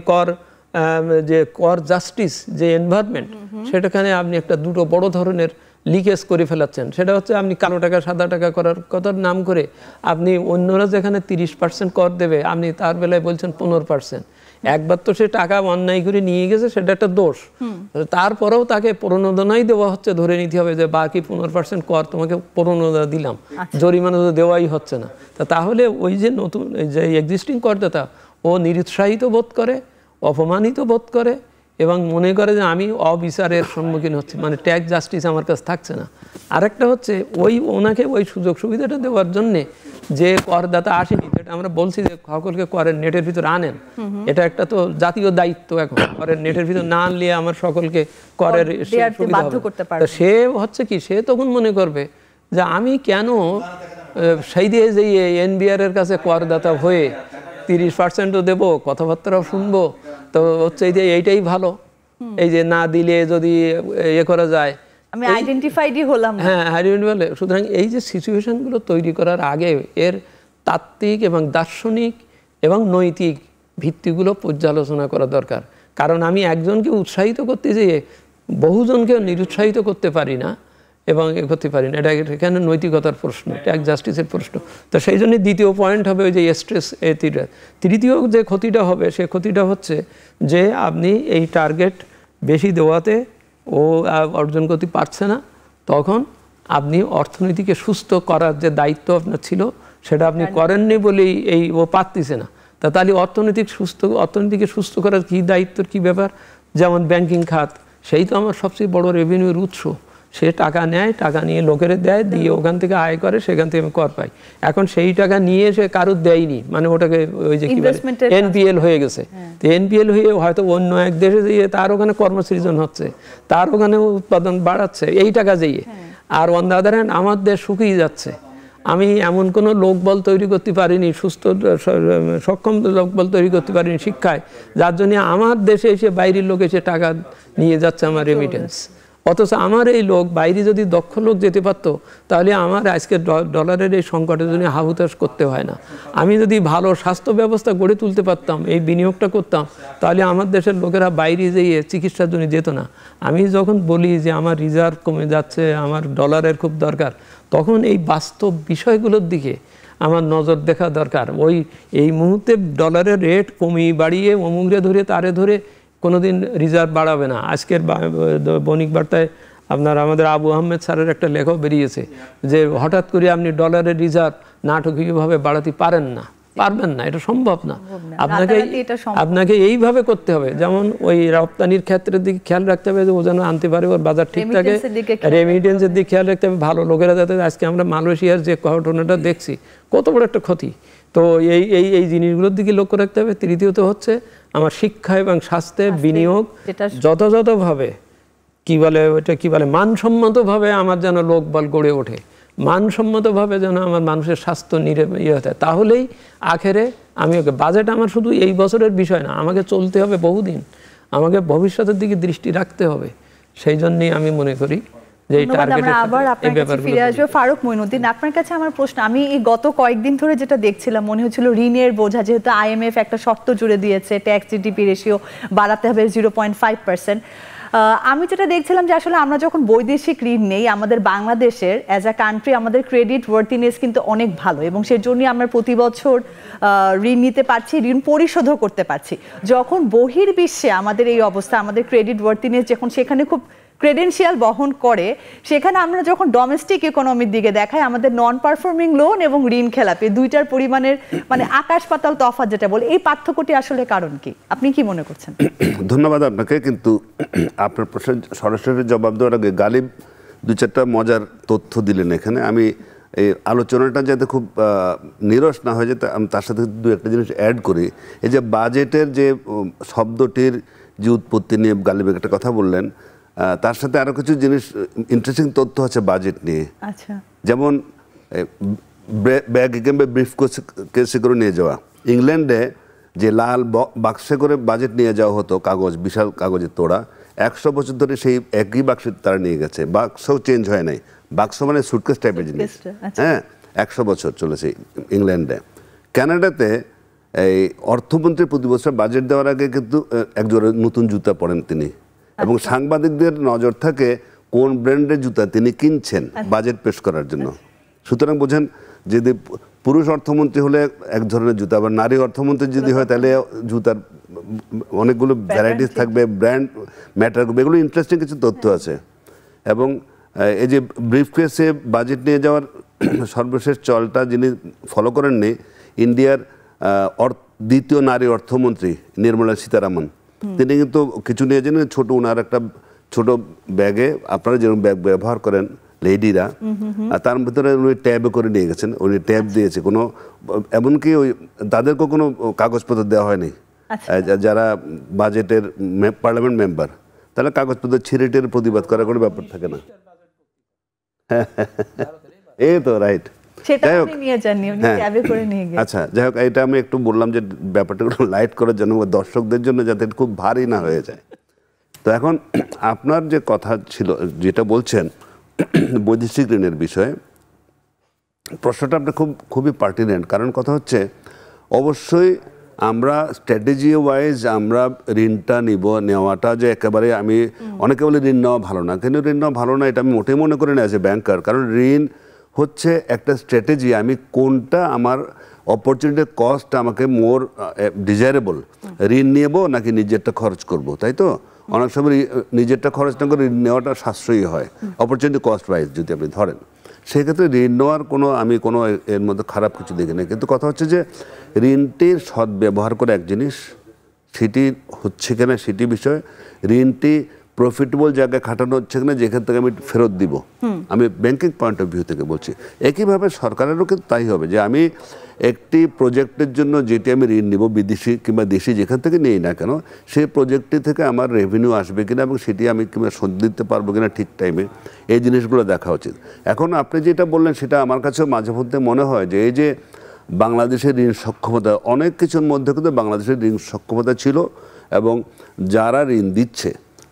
কর জাস্টিস যে এনভায়রনমেন্ট, সেটাখানে আপনি একটা দুটো বড় ধরনের লিকেজ করে ফেলাচ্ছেন। সেটা হচ্ছে আপনি কালো টাকা সাদা টাকা করার কথার নাম করে আপনি অন্যরা যেখানে 30% কর দেবে আপনি তার বেলায় বলছেন 15%। একবার তো সে টাকা অন্যায় করে নিয়ে গেছে, সেটা একটা দোষ, তারপরেও তাকে প্রণোদনাই দেওয়া হচ্ছে, ধরে নিতে হবে যে বাকি 15% কর তোমাকে প্রণোদনা দিলাম, জরিমানা তো দেওয়াই হচ্ছে না। তাহলে ওই যে নতুন যে এক্সিস্টিং করদাতা ও নিরুৎসাহিত বোধ করে, অপমানিত বোধ করে এবং মনে করে যে আমি অবিচারের সম্মুখীন হচ্ছি, মানে ট্যাক্স জাস্টিস আমার কাছে থাকছে না। আরেকটা হচ্ছে ওনাকে ওই সুযোগ সুবিধাটা দেওয়ার জন্যে যে করদাতা আসেনি, যেটা আমরা বলছি যে সকলকে করের নেটের ভিতর আনেন, এটা একটা তো জাতীয় দায়িত্ব, এখন করের নেটের ভিতর না আনলে আমার সকলকে করের সুবিধা হবে। সে হচ্ছে কি সে তখন মনে করবে যে আমি কেন সেই দিয়ে যে এনবিআর এর কাছে করদাতা হয়ে 30%ও দেবো, কথাবার্তাও শুনবো, তো হচ্ছে এইটাই ভালো, এই যে না দিলে যদি করা যায় আমি আইডেন্টিফাইডই হলাম। হ্যাঁ, আইডেন্টিফাই। সুতরাং এই যে সিচুয়েশনগুলো তৈরি করার আগে এর তাত্ত্বিক এবং দার্শনিক এবং নৈতিক ভিত্তিগুলো পর্যালোচনা করা দরকার। কারণ আমি একজনকে উৎসাহিত করতে যেয়ে বহুজনকে নিরুৎসাহিত করতে পারি না এবং করতে পারি না, এটা এখানে নৈতিকতার প্রশ্ন, ট্যাক্স জাস্টিসের প্রশ্ন। তো সেই জন্য দ্বিতীয় পয়েন্ট হবে ওই যে স্ট্রেস এটিটা। তৃতীয় যে ক্ষতিটা হবে সে ক্ষতিটা হচ্ছে যে আপনি এই টার্গেট বেশি দেওয়াতে ও অর্জন করতে পারছে না, তখন আপনি অর্থনীতিকে সুস্থ করার যে দায়িত্ব আপনার ছিল সেটা আপনি করেননি বলেই ও পারতেছে না। তাহলে অর্থনীতিকে সুস্থ করার কী দায়িত্বর কী ব্যাপার, যেমন ব্যাংকিং খাত, সেই তো আমার সবচেয়ে বড় রেভিনিউর উৎস, সে টাকা নেয়, টাকা নিয়ে লোকের দেয়, দিয়ে ওখান থেকে আয় করে, সেখান থেকে কর পায়। এখন সেই টাকা নিয়ে সে কারুর দেয়নি, মানে ওটাকে ওই যে কি বলে এনপিএল হয়ে গেছে। তো এনপিএল হয়ে হয়তো অন্য এক দেশে যেয়ে তার ওখানে কর্মসৃজন হচ্ছে, তার ওখানে উৎপাদন বাড়াচ্ছে এই টাকা যেয়ে, আর অন দ্য আদার হ্যান্ড আমার দেশ শুকিয়ে যাচ্ছে। আমি এমন কোনো লোকবল তৈরি করতে পারিনি, সুস্থ সক্ষম লোকবল তৈরি করতে পারিনি শিক্ষায়, যার জন্য আমার দেশে এসে বাইরের লোক এসে টাকা নিয়ে যাচ্ছে আমার রেমিটেন্স। অথচ আমার এই লোক বাইরে যদি দক্ষ লোক যেতে পারতো, তাহলে আমার আজকে ডলারের এই সংকটের জন্য হাহুতাশ করতে হয় না। আমি যদি ভালো স্বাস্থ্য ব্যবস্থা গড়ে তুলতে পারতাম, এই বিনিয়োগটা করতাম, তাহলে আমার দেশের লোকেরা বাইরে যেয়ে চিকিৎসার জন্য যেত না। আমি যখন বলি যে আমার রিজার্ভ কমে যাচ্ছে, আমার ডলারের খুব দরকার, তখন এই বাস্তব বিষয়গুলোর দিকে আমার নজর দেখা দরকার। এই মুহূর্তে ডলারের রেট কমিয়ে বাড়িয়ে অমুকরে ধরে তারে ধরে কোনোদিন রিজার্ভ বাড়াবে না। আজকের বণিক বার্তায় আমাদের আবু আহমেদ স্যারের একটা লেখক বেরিয়েছে যে হঠাৎ করে আপনি ডলারের রিজার্ভ নাটকীয়ভাবে বাড়াতে পারবেন না, এটা সম্ভব না। আপনাকে এইভাবে করতে হবে, যেমন ওই রপ্তানির ক্ষেত্রের দিকে খেয়াল রাখতে হবে যে ও যেন আনতে পারে, ওর বাজার ঠিক থাকে, রেমিটেন্সের দিকে খেয়াল রাখতে হবে, ভালো লোকেরা যাতে। আজকে আমরা মালয়েশিয়ার যে ঘটনাটা দেখছি, কত বড় একটা ক্ষতি। তো এই জিনিসগুলোর দিকে লক্ষ্য রাখতে হবে। তৃতীয়ত হচ্ছে আমার শিক্ষা এবং স্বাস্থ্যে বিনিয়োগ যথাযথভাবে কি বলে মানসম্মতভাবে আমার যেন লোকবল গড়ে ওঠে, মানসম্মতভাবে যেন আমার মানুষের স্বাস্থ্য হতে, তাহলেই আখেরে আমি বাজেট আমার শুধু এই বছরের বিষয় না, আমাকে চলতে হবে বহুদিন, আমাকে ভবিষ্যতের দিকে দৃষ্টি রাখতে হবে। সেই জন্যই আমি মনে করি যে আবার আপনার কাছে ফিরে আসবো। ফারুক মঈনুদ্দিন, আপনার কাছে আমার প্রশ্ন, আমি এই গত কয়েকদিন ধরে যেটা দেখছিলাম, মনে হচ্ছিল ঋণের বোঝা, যেহেতু আইএমএফ একটা শর্ত জুড়ে দিয়েছে, ট্যাক্স জিডিপি রেশিও বাড়াতে হবে 0.5%। আমি যেটা দেখছিলাম যে আসলে আমরা যখন বৈদেশিক ঋণ নেই, আমাদের বাংলাদেশের অ্যাজ আ কান্ট্রি আমাদের ক্রেডিট ওয়ার্থিনেস কিন্তু অনেক ভালো, এবং সেজন্যই আমরা প্রতি বছর ঋণ নিতে পারছি, ঋণ পরিশোধও করতে পারছি। যখন বহির্বিশ্বে আমাদের এই অবস্থা, আমাদের ক্রেডিট ওয়ার্থিনেস যখন সেখানে খুব ক্রেডেনশিয়াল বহন করে, সেখানে আমরা যখন ডোমেস্টিক ইকোনমির দিকে দেখাই, আমাদের নন পারফর্মিং লোন এবং ঋণ খেলাপি দুইটার পরিমাণের মানে আকাশ পাতাল তফাৎ যেটা বলে, এই পার্থক্যটি আসলে কারণ কি, আপনি কি মনে করছেন? ধন্যবাদ আপনাকে। কিন্তু আপনার প্রশ্নের সরাসরি জবাব দেওয়ার আগে গালিব দু চারটা মজার তথ্য দিলেন এখানে। আমি এই আলোচনাটা যাতে খুব নিরস না হয়ে যায়, আমি তার সাথে দু একটা জিনিস অ্যাড করি। এই যে বাজেটের যে শব্দটির যে উৎপত্তি নিয়ে গালিব একটা কথা বললেন, তার সাথে আরো কিছু জিনিস ইন্টারেস্টিং তথ্য আছে বাজেট নিয়ে। আচ্ছা, যেমন ব্যাগ কিংবা ব্রিফ কেসে করে নিয়ে যাওয়া। ইংল্যান্ডে যে লাল বাক্সে করে বাজেট নিয়ে যাওয়া হতো, কাগজ, বিশাল কাগজের তোড়া, 100 বছর ধরে সেই একই বাক্সে তারা নিয়ে গেছে, বাক্সও চেঞ্জ হয় নাই। বাক্স মানে সুটকেস টাইপের জিনিস, হ্যাঁ, 100 বছর চলেছে ইংল্যান্ডে। কানাডাতে এই অর্থমন্ত্রী প্রতি বছর বাজেট দেওয়ার আগে কিন্তু একজোড়া নতুন জুতা পরেন তিনি, এবং সাংবাদিকদের নজর থাকে কোন ব্র্যান্ডের জুতা তিনি কিনছেন বাজেট পেশ করার জন্য। সুতরাং বোঝেন, যদি পুরুষ অর্থমন্ত্রী হলে এক ধরনের জুতা, আবার নারী অর্থমন্ত্রী যদি হয় তাহলে জুতার অনেকগুলো ভ্যারাইটিস থাকবে, ব্র্যান্ড ম্যাটার করবে। এগুলো ইন্টারেস্টিং কিছু তথ্য আছে। এবং এই যে ব্রিফকেসে বাজেট নিয়ে যাওয়ার সর্বশেষ চলটা যিনি ফলো করেননি, ইন্ডিয়ার দ্বিতীয় নারী অর্থমন্ত্রী নির্মলা সীতারামন, তিনি কিন্তু কিছু নিয়ে যান ছোট, ওনার একটা ছোট ব্যাগে, আপনারা যেরকম ব্যাগ ব্যবহার করেন লেডিরা, তার ভিতরে উনি ট্যাবে করে নিয়ে গেছেন। উনি ট্যাব দিয়েছে, কোনো এমনকি ওই তাদেরকেও কোনো কাগজপত্র দেওয়া হয়নি। যারা বাজেটের পার্লামেন্ট মেম্বার, তাহলে কাগজপত্র ছিঁড়ে টেরে প্রতিবাদ করার কোনো ব্যাপার থাকে না। এই তো রাইট। আচ্ছা, যাই হোক, এটা আমি একটু বললাম যে ব্যাপারটা একটু লাইট করার জন্য, দর্শকদের জন্য, যাতে খুব ভারী না হয়ে যায়। তো এখন আপনার যে কথা ছিল, যেটা বলছেন বৈদেশিক ঋণের বিষয়ে, প্রশ্নটা আপনার খুবই পার্টিনেন্ট। কারণ কথা হচ্ছে, অবশ্যই আমরা স্ট্র্যাটেজি ওয়াইজ আমরা ঋণটা নেওয়াটা যে একেবারে, আমি অনেকে বলে ঋণ নেওয়া ভালো না, কিন্তু ঋণ নেওয়া ভালো না এটা আমি মোটেই মনে করি না অ্যাজ এ ব্যাংকার। কারণ ঋণ হচ্ছে একটা স্ট্র্যাটেজি, আমি কোনটা আমার অপরচুনিটি কস্ট আমাকে মোর ডিজায়ারেবল, ঋণ নেবো নাকি নিজেরটা খরচ করব, তাই তো? অনেক সময় নিজেরটা খরচ না করে ঋণ নেওয়াটা সাশ্রয়ী হয় অপরচুনিটি কস্ট ওয়াইজ যদি আপনি ধরেন। সেক্ষেত্রে ঋণ নেওয়ার আমি কোনো এর মধ্যে খারাপ কিছু দেখি না। কিন্তু কথা হচ্ছে যে ঋণটির সদ্ব্যবহার করে এক জিনিস, সেটি হচ্ছে কিনা সেটি বিষয়। ঋণটি প্রফিটেবল জায়গায় খাটানো হচ্ছে কিনা যেখান থেকে আমি ফেরত দিব, আমি ব্যাংকিং পয়েন্ট অফ ভিউ থেকে বলছি। একইভাবে সরকারেরও কিন্তু তাই হবে যে আমি একটি প্রজেক্টের জন্য যেটি আমি ঋণ নিব বিদেশি কিংবা দেশি যেখান থেকে নেই না কেন, সেই প্রজেক্টটি থেকে আমার রেভিনিউ আসবে কিনা এবং সেটি আমি কিংবা শোধ দিতে পারবো কিনা ঠিক টাইমে, এই জিনিসগুলো দেখা উচিত। এখন আপনি যেটা বললেন সেটা আমার কাছেও মাঝে মধ্যে মনে হয় যে এই যে বাংলাদেশের ঋণ সক্ষমতা, অনেক কিছুর মধ্যে কিন্তু বাংলাদেশের ঋণ সক্ষমতা ছিল এবং যারা ঋণ দিচ্ছে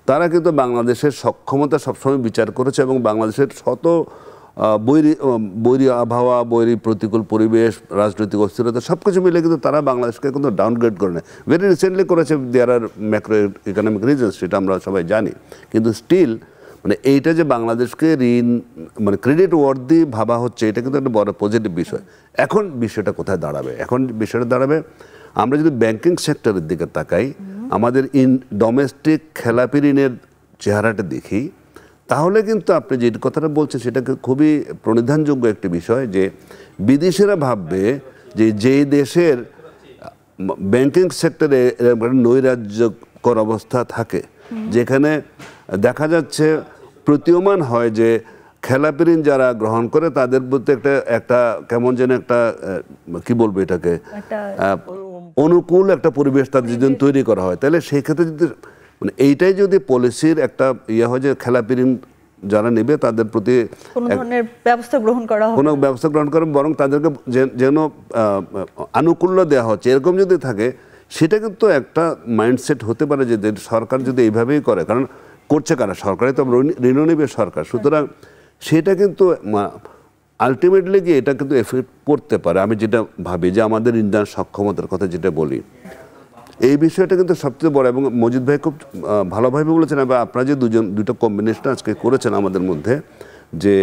তারা কিন্তু বাংলাদেশের সক্ষমতা সবসময় বিচার করেছে এবং বাংলাদেশের শত বৈরী আবহাওয়া, বৈরী প্রতিকূল পরিবেশ, রাজনৈতিক অস্থিরতা সব কিছু মিলে কিন্তু তারা বাংলাদেশকে কিন্তু ডাউনগ্রেড করে নেয়। ভেরি রিসেন্টলি করেছে, দেয়ার আর ম্যাক্রো ইকোনমিক রিজনস, সেটা আমরা সবাই জানি, কিন্তু স্টিল মানে এইটা যে বাংলাদেশকে ঋণ মানে ক্রেডিট ওয়ার্দি ভাবা হচ্ছে, এটা কিন্তু একটা বড় পজিটিভ বিষয়। এখন বিষয়টা কোথায় দাঁড়াবে? এখন বিষয়টা দাঁড়াবে আমরা যদি ব্যাংকিং সেক্টরের দিকে তাকাই, আমাদের ডোমেস্টিক খেলাপি ঋণের চেহারাটা দেখি, তাহলে কিন্তু আপনি যে কথাটা বলছেন সেটা খুবই প্রণিধানযোগ্য একটি বিষয় যে বিদেশিরা ভাববে যে যেই দেশের ব্যাংকিং সেক্টরে নৈরাজ্যকর অবস্থা থাকে, যেখানে দেখা যাচ্ছে প্রতীয়মান হয় যে খেলাপি ঋণ যারা গ্রহণ করে তাদের প্রতি একটা কেমন যেন একটা কি বলবো এটাকে অনুকূল একটা পরিবেশ তাদের যদি তৈরি করা হয়, তাহলে সেই ক্ষেত্রে যদি মানে এইটাই যদি পলিসির একটা ইয়ে হয় যে খেলাপি ঋণ যারা নেবে তাদের প্রতি কোনো ধরনের ব্যবস্থা গ্রহণ করা হবে, কোনো ব্যবস্থা গ্রহণ করে, বরং তাদেরকে যেন আনুকূল্য দেওয়া হচ্ছে, এরকম যদি থাকে, সেটা কিন্তু একটা মাইন্ডসেট হতে পারে যে সরকার যদি এইভাবেই করে, কারণ করছে কারা? সরকারে তো ঋণও নেবে সরকার, সুতরাং সেটা কিন্তু আলটিমেটলি গিয়ে এটা কিন্তু এফেক্ট পড়তে পারে। আমি যেটা ভাবি যে আমাদের ঋণ সক্ষমতার কথা যেটা বলি, এই বিষয়টা কিন্তু সবচেয়ে বড়, এবং মজিদ ভাই খুব ভালোভাবে বলেছেন, এবং আপনারা যে দুটো কম্বিনেশন আজকে করেছেন আমাদের মধ্যে, যে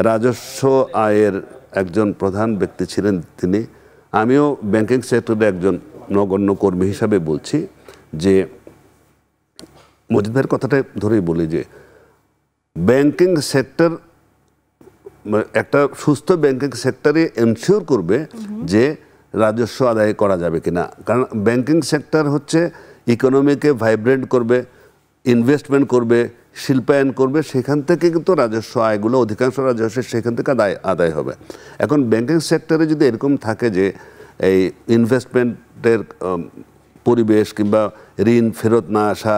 রাজস্ব আয়ের একজন প্রধান ব্যক্তি ছিলেন তিনি, আমিও ব্যাংকিং সেক্টরে একজন নগণ্য কর্মী হিসাবে বলছি যে মজিদ ভাইয়ের কথাটা ধরেই বলি যে ব্যাংকিং সেক্টর একটা সুস্থ ব্যাংকিং সেক্টরে এনশিওর করবে যে রাজস্ব আদায় করা যাবে কিনা, কারণ ব্যাংকিং সেক্টর হচ্ছে ইকোনমিকে ভাইব্রেন্ট করবে, ইনভেস্টমেন্ট করবে, শিল্পায়ন করবে, সেখান থেকে কিন্তু রাজস্ব আয়গুলো অধিকাংশ রাজস্ব সেখান থেকে আদায় হবে। এখন ব্যাংকিং সেক্টরে যদি এরকম থাকে যে এই ইনভেস্টমেন্টের পরিবেশ কিংবা ঋণ ফেরত না আসা,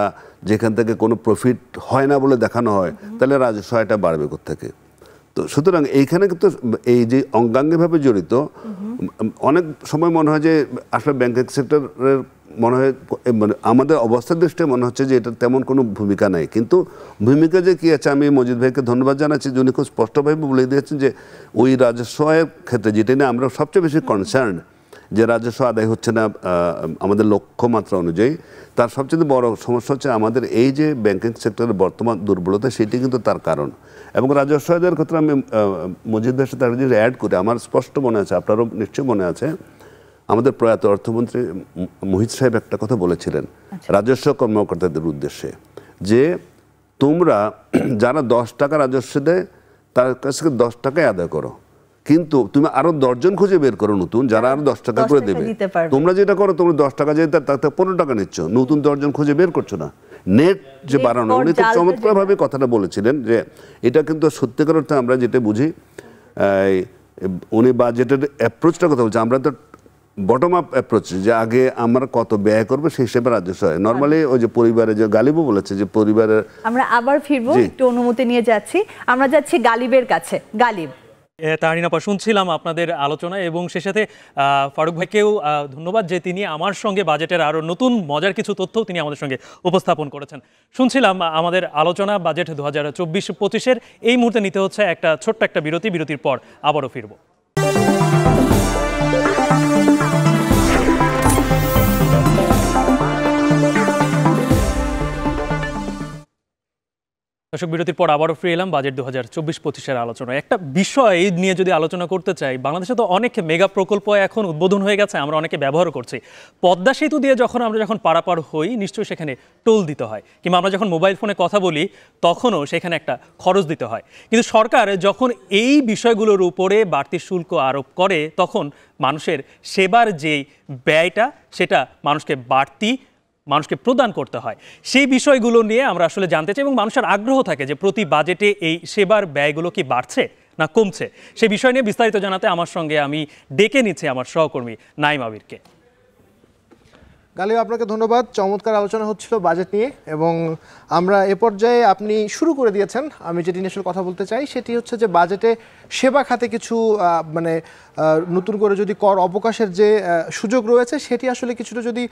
যেখান থেকে কোনো প্রফিট হয় না বলে দেখানো হয়, তাহলে রাজস্ব আয়টা বাড়বে কোত্থেকে? তো সুতরাং এইখানে কিন্তু এই যে অঙ্গাঙ্গিভাবে জড়িত, অনেক সময় মনে হয় যে আসলে ব্যাংকিং সেক্টরের মনে হয় মানে আমাদের অবস্থার দৃষ্টিতে মনে হচ্ছে যে এটা তেমন কোনো ভূমিকা নাই, কিন্তু ভূমিকা যে কী আছে, আমি মজিদ ভাইকে ধন্যবাদ জানাচ্ছি যে উনি খুব স্পষ্টভাবে বলে দিয়েছেন যে ওই রাজস্ব আয়ের ক্ষেত্রে যেটা নিয়ে আমরা সবচেয়ে বেশি কনসার্ন, যে রাজস্ব আদায় হচ্ছে না আমাদের লক্ষ্যমাত্রা অনুযায়ী, তার সবচেয়ে বড় সমস্যা হচ্ছে আমাদের এই যে ব্যাংকিং সেক্টরের বর্তমান দুর্বলতা, সেটি কিন্তু তার কারণ। এবং রাজস্ব আদায়ের ক্ষেত্রে আমি মজিদ ভাইয়ের সাথে একটা জিনিস অ্যাড করে, আমার স্পষ্ট মনে আছে, আপনারও নিশ্চয়ই মনে আছে, আমাদের প্রয়াত অর্থমন্ত্রী মোহিত সাহেব একটা কথা বলেছিলেন রাজস্ব কর্মকর্তাদের উদ্দেশ্যে, যে তোমরা যারা 10 টাকা রাজস্ব দেয় তার কাছ থেকে 10 টাকায় আদায় করো, কিন্তু তুমি আরো 10 জন খুঁজে বের করো নতুন, যারা আরো 10 টাকা করে দেবে। তোমরা যেটা করো, তোমরা 10 টাকা যেতে তার থেকে 15 টাকা নিচ্ছ, নতুন 10 জন খুঁজে বের করছো না। নেট যে বাড়ানো, উনি খুব চমৎকারভাবে কথাটা বলেছিলেন, যে এটা কিন্তু সত্যিকার অর্থে আমরা যেটা বুঝি, উনি বাজেটের অ্যাপ্রোচটার কথা বলছে, আমরা তো বটম আপ অ্যাপ্রোচ, যে আগে আমরা কত ব্যয় করবো সেই হিসেবে রাজস্ব হয়। নর্মালি ওই যে পরিবারে যে গালিবও বলেছে যে পরিবারের, আমরা আবার ফিরবো, একটু অনুমতি নিয়ে যাচ্ছি, আমরা যাচ্ছি গালিবের কাছে। গালিব, তাহরিন আপা, শুনছিলাম আপনাদের আলোচনা এবং সে সাথে ফারুক ভাইকেও ধন্যবাদ যে তিনি আমার সঙ্গে বাজেটের আরও নতুন মজার কিছু তথ্য তিনি আমাদের সঙ্গে উপস্থাপন করেছেন। শুনছিলাম আমাদের আলোচনা বাজেট 2024-25-এর। এই মুহূর্তে নিতে হচ্ছে একটা ছোট্ট একটা বিরতি, বিরতির পর আবারও ফিরব। দর্শক, বিরতির পর আবারও ফিরে এলাম বাজেট 2024-25-এর আলোচনা। একটা বিষয় নিয়ে যদি আলোচনা করতে চাই, বাংলাদেশে তো অনেক মেগা প্রকল্প এখন উদ্বোধন হয়ে গেছে, আমরা অনেকে ব্যবহারও করছি। পদ্মা সেতু দিয়ে আমরা যখন পারাপার হই, নিশ্চয়ই সেখানে টোল দিতে হয়, কিংবা আমরা যখন মোবাইল ফোনে কথা বলি তখনও সেখানে একটা খরচ দিতে হয়। কিন্তু সরকার যখন এই বিষয়গুলোর উপরে বাড়তি শুল্ক আরোপ করে, তখন মানুষের সেবার যেই ব্যয়টা সেটা মানুষকে বাড়তি মানুষকে প্রদান করতে হয়, সেই বিষয়গুলো নিয়ে আমরা আসলে জানতে চাই এবং মানুষের আগ্রহ থাকে যে প্রতি বাজেটে এই সেবার ব্যয়গুলো কি বাড়ছে না কমছে। সেই বিষয় নিয়ে বিস্তারিত জানাতে আমার সঙ্গে আমি ডেকে নিচ্ছি আমার সহকর্মী নাইম আবিরকে। গালিব, আপনাকে ধন্যবাদ। চমৎকার আলোচনা হচ্ছিল বাজেট নিয়ে এবং আমরা এ পর্যায়ে আপনি শুরু করে দিয়েছেন। আমি যেটি নিয়ে আসলে কথা বলতে চাই সেটি হচ্ছে যে বাজেটে সেবা খাতে কিছু মানে নতুন করে যদি কর অবকাশের যে সুযোগ রয়েছে সেটি আসলে কিছুটা যদি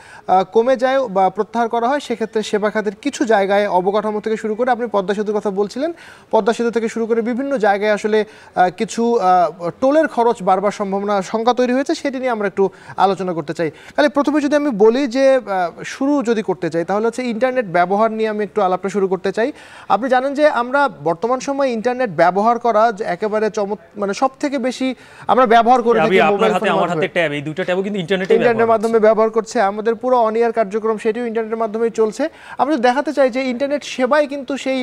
কমে যায় বা প্রত্যাহার করা হয়, সেক্ষেত্রে সেবা খাতের কিছু জায়গায় অবকাঠামো থেকে শুরু করে, আপনি পদ্মা সেতুর কথা বলছিলেন, পদ্মা সেতু থেকে শুরু করে বিভিন্ন জায়গায় আসলে কিছু টোলের খরচ বাড়বার সম্ভাবনা শঙ্কা তৈরি হয়েছে, সেটি নিয়ে আমরা একটু আলোচনা করতে চাই। তাহলে প্রথমে যদি আমি বলি যে শুরু যদি করতে চাই তাহলে হচ্ছে ইন্টারনেট ব্যবহার নিয়ে আমি একটু আলাপটা শুরু করতে চাই। আপনি জানেন যে আমরা বর্তমান সময়ে ইন্টারনেট ব্যবহার করা একেবারে মানে সব থেকে বেশি আমরা ব্যবহার করে থাকি মোবাইল ফোনের ইন্টারনেটের মাধ্যমে ব্যবহার করছে। আমাদের পুরো অন ইয়ার কার্যক্রম সেটিও ইন্টারনেটের মাধ্যমেই চলছে। আমরা দেখাতে চাই যে ইন্টারনেট সেবায় কিন্তু সেই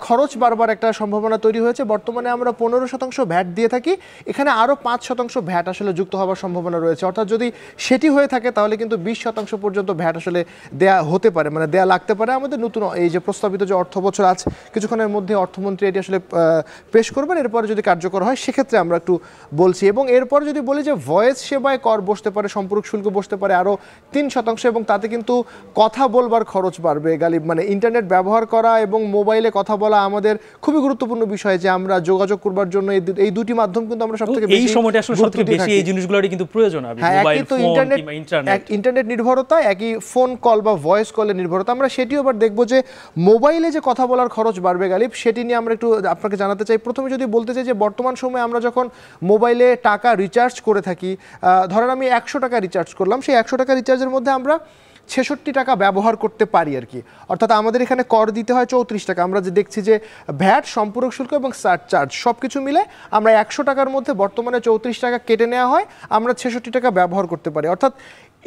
খরচ বাড়বার একটা সম্ভাবনা তৈরি হয়েছে। বর্তমানে আমরা 15% ভ্যাট দিয়ে থাকি, এখানে আরও 5% ভ্যাট আসলে যুক্ত হওয়ার সম্ভাবনা রয়েছে। অর্থাৎ যদি সেটি হয়ে থাকে তাহলে কিন্তু 20% পর্যন্ত ভ্যাট আসলে দেয়া হতে পারে, মানে দেয়া লাগতে পারে। আমাদের নতুন এই যে প্রস্তাবিত যে অর্থ বছর আজ কিছুক্ষণের মধ্যে অর্থমন্ত্রী এটি আসলে পেশ করবেন, এরপরে যদি কার্যকর হয় সেক্ষেত্রে আমরা একটু বলছি। এবং এরপর যদি বলি যে ভয়েস সেবায় কর বসতে পারে, সম্পূরক শুল্ক বসতে পারে আরও 3%, এবং তাতে কিন্তু কথা বলবার খরচ বাড়বে। গালিব, মানে ইন্টারনেট ব্যবহার করা এবং মোবাইলে কথা বলা আমাদের খুবই গুরুত্বপূর্ণ বিষয়, যে আমরা যোগাযোগ করবার জন্য এই দুটি মাধ্যম কিন্তু আমরা সবথেকে বেশি, এই সময়টা আসলে সবথেকে বেশি এই জিনিসগুলোরই কিন্তু প্রয়োজন হবে। মোবাইল ফোন কিংবা ইন্টারনেট নির্ভরতা, একই ফোন কল বা ভয়েস কলের নির্ভরতা। আমরা সেটিও আবার দেখব যে মোবাইলে যে কথা বলার খরচ বাড়বে গালিব, সেটি নিয়ে আমরা একটু আপনাকে জানাতে চাই। প্রথমে যদি বলতে চাই যে বর্তমান সময়ে আমরা যখন মোবাইলে টাকা রিচার্জ করে থাকি, ধরেন আমি 100 টাকা রিচার্জ করলাম, সেই 100 টাকা রিচার্জের মধ্যে আমরা 66 টাকা ব্যবহার করতে পারি আর কি। অর্থাৎ আমাদের এখানে কর দিতে হয় 34 টাকা। আমরা যে দেখছি যে ভ্যাট, সম্পূরক শুল্ক এবং সারচার্জ সব কিছু মিলে আমরা 100 টাকার মধ্যে বর্তমানে 34 টাকা কেটে নেওয়া হয়, আমরা 66 টাকা ব্যবহার করতে পারি। অর্থাৎ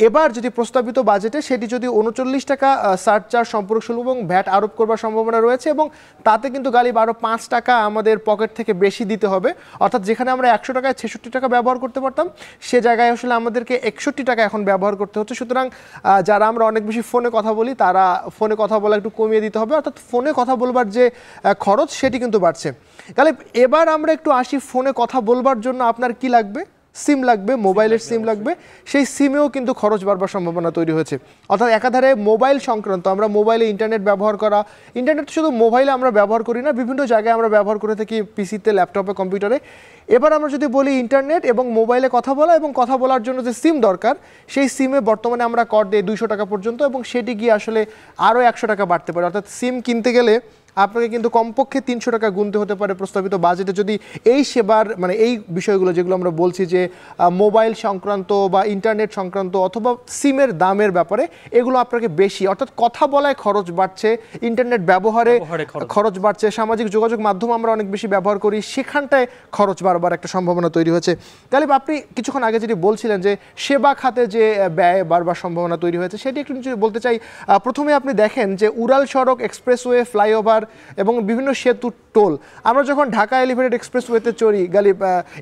এবার যদি প্রস্তাবিত বাজেটে সেটি যদি 39 টাকা সারচার্জ, সম্পূরক শুল্ক এবং ভ্যাট আরোপ করবার সম্ভাবনা রয়েছে, এবং তাতে কিন্তু গালিব আরও 5 টাকা আমাদের পকেট থেকে বেশি দিতে হবে। অর্থাৎ যেখানে আমরা 100 টাকায় 66 টাকা ব্যবহার করতে পারতাম, সে জায়গায় আসলে আমাদেরকে 61 টাকা এখন ব্যবহার করতে হচ্ছে। সুতরাং যারা আমরা অনেক বেশি ফোনে কথা বলি তারা ফোনে কথা বলা একটু কমিয়ে দিতে হবে। অর্থাৎ ফোনে কথা বলবার যে খরচ সেটি কিন্তু বাড়ছে। গালিব, এবার আমরা একটু আসি ফোনে কথা বলবার জন্য আপনার কি লাগবে? সিম লাগবে, মোবাইলের সিম লাগবে। সেই সিমেও কিন্তু খরচ বাড়বার সম্ভাবনা তৈরি হয়েছে। অর্থাৎ একাধারে মোবাইল সংক্রান্ত, আমরা মোবাইলে ইন্টারনেট ব্যবহার করা, ইন্টারনেট শুধু মোবাইলে আমরা ব্যবহার করি না, বিভিন্ন জায়গায় আমরা ব্যবহার করে থাকি, পিসিতে, ল্যাপটপে, কম্পিউটারে। এবার আমরা যদি বলি ইন্টারনেট এবং মোবাইলে কথা বলা, এবং কথা বলার জন্য যে সিম দরকার, সেই সিমে বর্তমানে আমরা কর দিই 200 টাকা পর্যন্ত, এবং সেটি গিয়ে আসলে আরও 100 টাকা বাড়তে পারে। অর্থাৎ সিম কিনতে গেলে আপনাকে কিন্তু কমপক্ষে 300 টাকা গুনতে হতে পারে প্রস্তাবিত বাজেটে, যদি এই সেবার মানে এই বিষয়গুলো যেগুলো আমরা বলছি যে মোবাইল সংক্রান্ত বা ইন্টারনেট সংক্রান্ত অথবা সিমের দামের ব্যাপারে, এগুলো আপনাকে বেশি, অর্থাৎ কথা বলায় খরচ বাড়ছে, ইন্টারনেট ব্যবহারে খরচ বাড়ছে, সামাজিক যোগাযোগ মাধ্যম আমরা অনেক বেশি ব্যবহার করি, সেখানটায় খরচ বাড়বার একটা সম্ভাবনা তৈরি হয়েছে। গালিব, আপনি কিছুক্ষণ আগে যেটি বলছিলেন যে সেবা খাতে যে ব্যয় বাড়বার সম্ভাবনা তৈরি হয়েছে, সেটি একটু বলতে চাই। প্রথমে আপনি দেখেন যে উড়াল সড়ক, এক্সপ্রেসওয়ে, ফ্লাইওভার এবং বিভিন্ন সেতু, টোল, আমরা যখন ঢাকা এলিভেটেড এক্সপ্রেসওয়েতে চড়ি গালিব,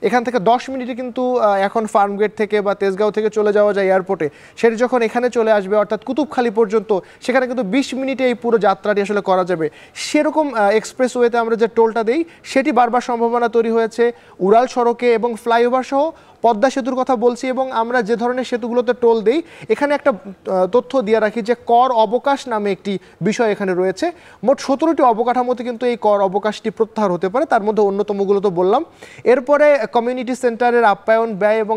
এখান থেকে 10 মিনিটে কিন্তু এখন ফার্মগেট থেকে বা তেজগাঁও থেকে চলে যাওয়া যায় এয়ারপোর্টে, সেটি যখন এখানে চলে আসবে অর্থাৎ কুতুবখালি পর্যন্ত, সেখানে কিন্তু 20 মিনিটে এই পুরো যাত্রাটি আসলে করা যাবে। সেরকম এক্সপ্রেসওয়েতে আমরা যে টোলটা দিই সেটি বাড়বার সম্ভাবনা তৈরি হয়েছে উড়াল সড়কে এবং ফ্লাইওভার সহ। পদ্মা সেতুর কথা বলছি, এবং আমরা যে ধরনের সেতুগুলোতে টোল দেই, এখানে একটা তথ্য দিয়ে রাখি যে কর অবকাশ নামে একটি বিষয় এখানে রয়েছে। মোট 17টি অবকাঠামোতে কিন্তু এই কর অবকাশটি প্রত্যাহার হতে পারে, তার মধ্যে অন্যতমগুলো তো বললাম। এরপরে কমিউনিটি সেন্টারের আপ্যায়ন ব্যয়, এবং